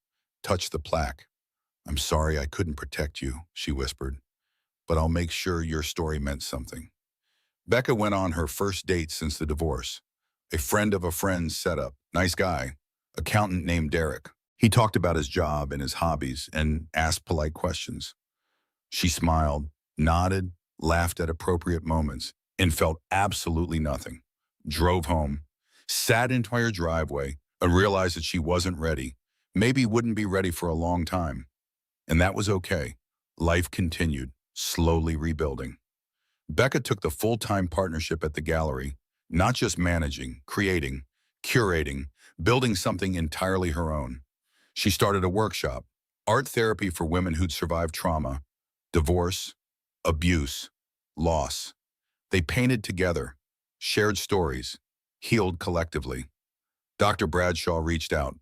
touched the plaque. I'm sorry I couldn't protect you, she whispered, but I'll make sure your story meant something. Becca went on her first date since the divorce. A friend of a friend set up, nice guy, accountant named Derek. He talked about his job and his hobbies and asked polite questions. She smiled, nodded, laughed at appropriate moments, and felt absolutely nothing. Drove home, sat into her driveway, and realized that she wasn't ready, maybe wouldn't be ready for a long time. And that was okay. Life continued, slowly rebuilding. Becca took the full-time partnership at the gallery, not just managing, creating, curating, building something entirely her own. She started a workshop, art therapy for women who'd survived trauma, divorce, abuse, loss. They painted together, shared stories, healed collectively. Dr. Bradshaw reached out.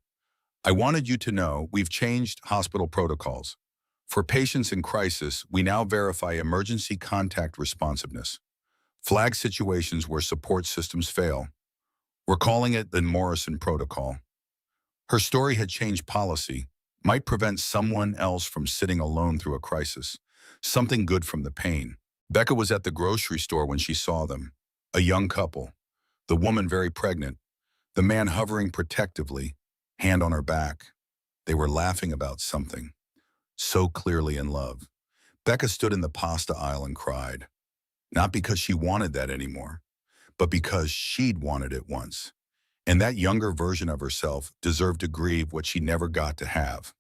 I wanted you to know we've changed hospital protocols. For patients in crisis, we now verify emergency contact responsiveness. Flag situations where support systems fail. We're calling it the Morrison Protocol. Her story had changed policy, might prevent someone else from sitting alone through a crisis. Something good from the pain. Becca was at the grocery store when she saw them. A young couple. The woman very pregnant. The man hovering protectively, hand on her back. They were laughing about something. So clearly in love. Becca stood in the pasta aisle and cried. Not because she wanted that anymore, but because she'd wanted it once. And that younger version of herself deserved to grieve what she never got to have.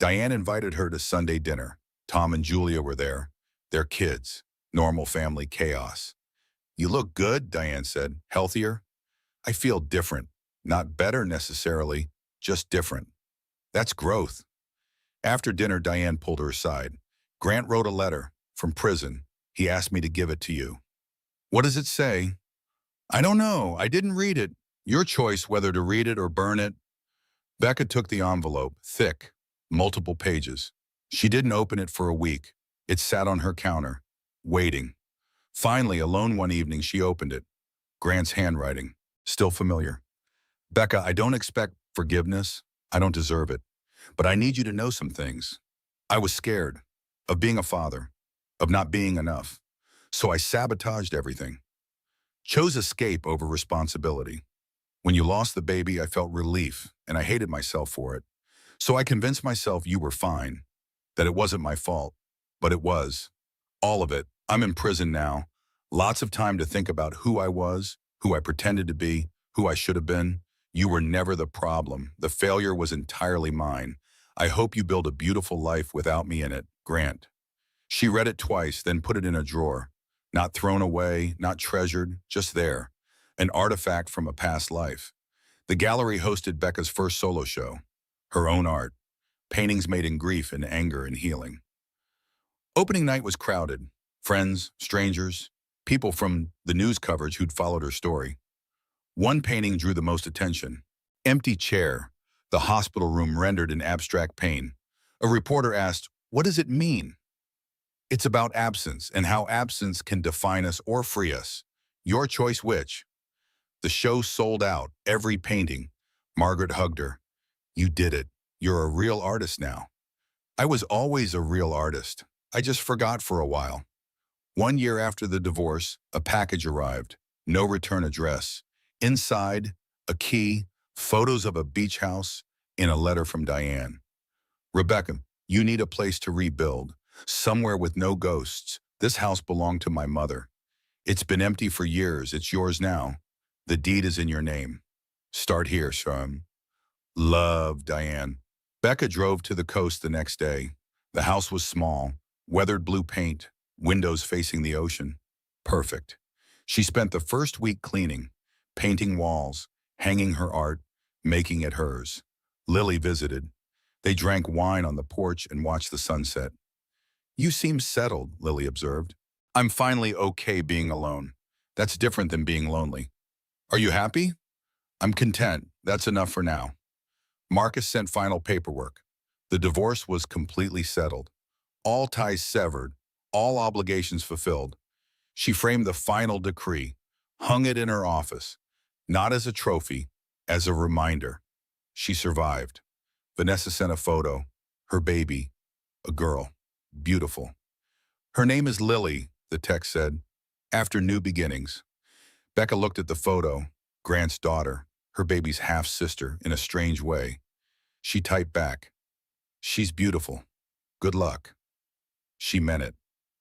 Diane invited her to Sunday dinner. Tom and Julia were there. Their kids. Normal family chaos. You look good, Diane said. Healthier? I feel different. Not better necessarily, just different. That's growth. After dinner, Diane pulled her aside. Grant wrote a letter from prison. He asked me to give it to you. What does it say? I don't know. I didn't read it. Your choice whether to read it or burn it. Becca took the envelope, thick, multiple pages. She didn't open it for a week. It sat on her counter, waiting. Finally, alone one evening, she opened it. Grant's handwriting, still familiar. Becca, I don't expect forgiveness. I don't deserve it. But I need you to know some things. I was scared of being a father, of not being enough. So I sabotaged everything. Chose escape over responsibility. When you lost the baby, I felt relief, and I hated myself for it. So I convinced myself you were fine, that it wasn't my fault. But it was. All of it. I'm in prison now. Lots of time to think about who I was, who I pretended to be, who I should have been. You were never the problem. The failure was entirely mine. I hope you build a beautiful life without me in it, Grant. She read it twice, then put it in a drawer. Not thrown away, not treasured, just there. An artifact from a past life. The gallery hosted Becca's first solo show. Her own art. Paintings made in grief and anger and healing. Opening night was crowded. Friends, strangers, people from the news coverage who'd followed her story. One painting drew the most attention. Empty chair, the hospital room rendered in abstract pain. A reporter asked, what does it mean? It's about absence and how absence can define us or free us. Your choice which? The show sold out, every painting. Margaret hugged her. You did it. You're a real artist now. I was always a real artist. I just forgot for a while. 1 year after the divorce, a package arrived. No return address. Inside, a key, photos of a beach house, and a letter from Diane. Rebecca, you need a place to rebuild. Somewhere with no ghosts. This house belonged to my mother. It's been empty for years. It's yours now. The deed is in your name. Start here, son. Love, Diane. Becca drove to the coast the next day. The house was small, weathered blue paint, windows facing the ocean. Perfect. She spent the first week cleaning, painting walls, hanging her art, making it hers. Lily visited. They drank wine on the porch and watched the sunset. You seem settled, Lily observed. I'm finally okay being alone. That's different than being lonely. Are you happy? I'm content. That's enough for now. Marcus sent final paperwork. The divorce was completely settled. All ties severed, all obligations fulfilled. She framed the final decree, hung it in her office, not as a trophy, as a reminder. She survived. Vanessa sent a photo, her baby, a girl, beautiful. Her name is Lily, the text said, after new beginnings. Becca looked at the photo, Grant's daughter, her baby's half-sister, in a strange way. She typed back, "She's beautiful. Good luck." She meant it.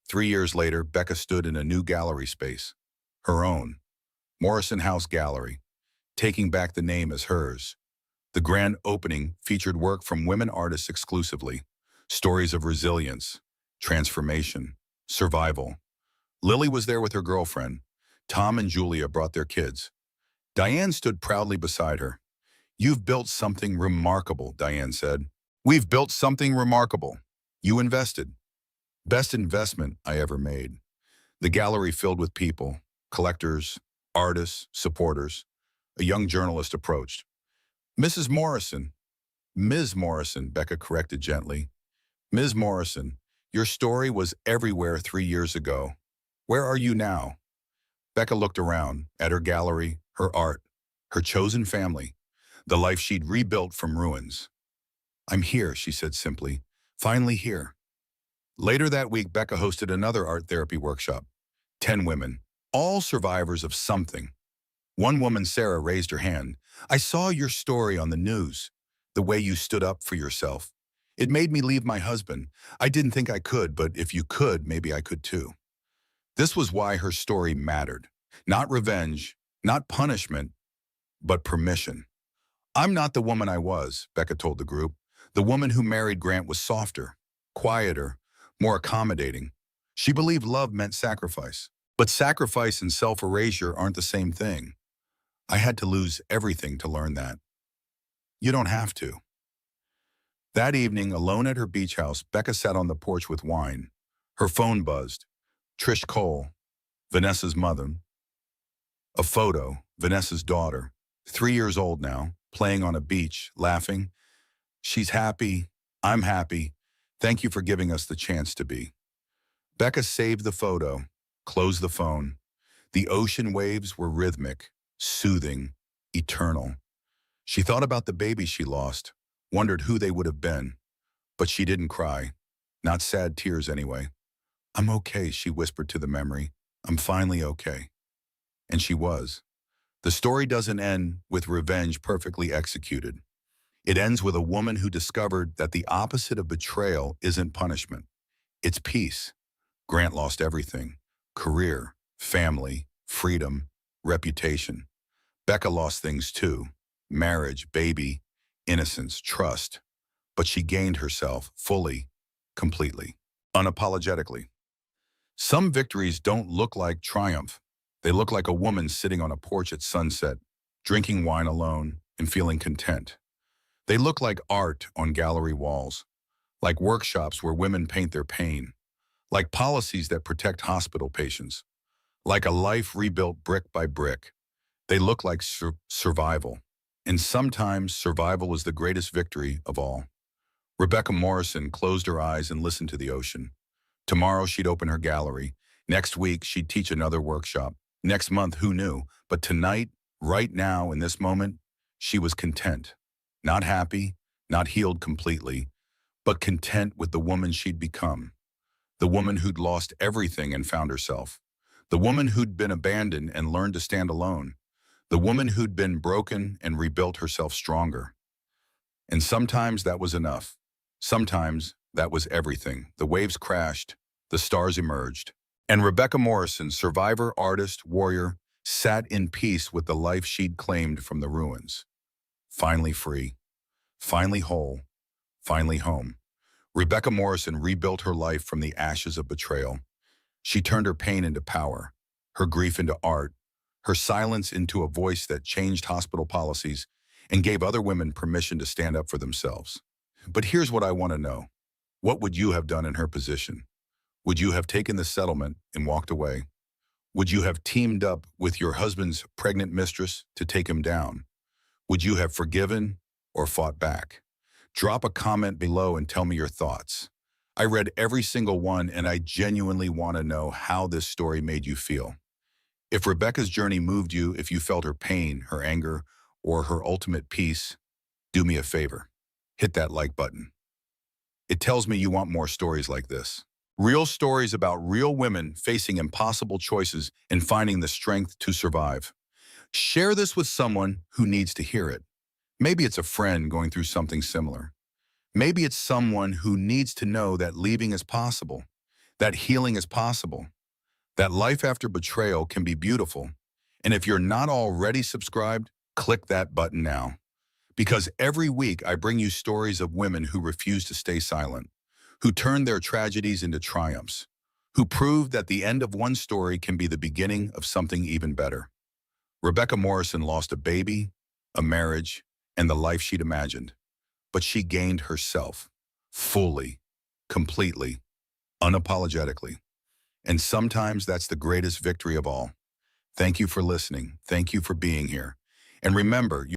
3 years later, Becca stood in a new gallery space, her own, Morrison House Gallery, taking back the name as hers. The grand opening featured work from women artists exclusively, stories of resilience, transformation, survival. Lily was there with her girlfriend. Tom and Julia brought their kids. Diane stood proudly beside her. "You've built something remarkable," Diane said. "We've built something remarkable. You invested. Best investment I ever made." The gallery filled with people, collectors, artists, supporters. A young journalist approached. "Mrs. Morrison." "Ms. Morrison," Becca corrected gently. "Ms. Morrison, your story was everywhere 3 years ago. Where are you now?" Becca looked around at her gallery, her art, her chosen family, the life she'd rebuilt from ruins. "I'm here," she said simply. "Finally here." Later that week, Becca hosted another art therapy workshop. 10 women, all survivors of something. One woman, Sarah, raised her hand. "I saw your story on the news, the way you stood up for yourself. It made me leave my husband. I didn't think I could, but if you could, maybe I could too." This was why her story mattered. Not revenge, not punishment, but permission. "I'm not the woman I was," Becca told the group. "The woman who married Grant was softer, quieter, more accommodating. She believed love meant sacrifice. But sacrifice and self-erasure aren't the same thing. I had to lose everything to learn that. You don't have to." That evening, alone at her beach house, Becca sat on the porch with wine. Her phone buzzed. Trish Cole, Vanessa's mother. A photo, Vanessa's daughter, 3 years old now, playing on a beach, laughing. "She's happy. I'm happy. Thank you for giving us the chance to be." Becca saved the photo, closed the phone. The ocean waves were rhythmic, soothing, eternal. She thought about the baby she lost, wondered who they would have been. But she didn't cry. Not sad tears anyway. "I'm okay," she whispered to the memory. "I'm finally okay." And she was. The story doesn't end with revenge perfectly executed. It ends with a woman who discovered that the opposite of betrayal isn't punishment. It's peace. Grant lost everything: career, family, freedom, reputation. Becca lost things too: marriage, baby, innocence, trust. But she gained herself fully, completely, unapologetically. Some victories don't look like triumph. They look like a woman sitting on a porch at sunset, drinking wine alone and feeling content. They look like art on gallery walls, like workshops where women paint their pain, like policies that protect hospital patients, like a life rebuilt brick by brick. They look like survival. And sometimes survival is the greatest victory of all. Rebecca Morrison closed her eyes and listened to the ocean. Tomorrow she'd open her gallery. Next week she'd teach another workshop. Next month, who knew? But tonight, right now, in this moment, she was content. Not happy, not healed completely, but content with the woman she'd become. The woman who'd lost everything and found herself. The woman who'd been abandoned and learned to stand alone. The woman who'd been broken and rebuilt herself stronger. And sometimes that was enough. Sometimes that was everything. The waves crashed, the stars emerged, and Rebecca Morrison, survivor, artist, warrior, sat in peace with the life she'd claimed from the ruins. Finally free, finally whole, finally home. Rebecca Morrison rebuilt her life from the ashes of betrayal. She turned her pain into power, her grief into art, her silence into a voice that changed hospital policies and gave other women permission to stand up for themselves. But here's what I want to know. What would you have done in her position? Would you have taken the settlement and walked away? Would you have teamed up with your husband's pregnant mistress to take him down? Would you have forgiven or fought back? Drop a comment below and tell me your thoughts. I read every single one and I genuinely want to know how this story made you feel. If Rebecca's journey moved you, if you felt her pain, her anger, or her ultimate peace, do me a favor. Hit that like button. It tells me you want more stories like this. Real stories about real women facing impossible choices and finding the strength to survive. Share this with someone who needs to hear it. Maybe it's a friend going through something similar. Maybe it's someone who needs to know that leaving is possible, that healing is possible, that life after betrayal can be beautiful. And if you're not already subscribed, click that button now. Because every week I bring you stories of women who refuse to stay silent, who turned their tragedies into triumphs, who proved that the end of one story can be the beginning of something even better. Rebecca Morrison lost a baby, a marriage, and the life she'd imagined. But she gained herself, fully, completely, unapologetically. And sometimes that's the greatest victory of all. Thank you for listening. Thank you for being here. And remember,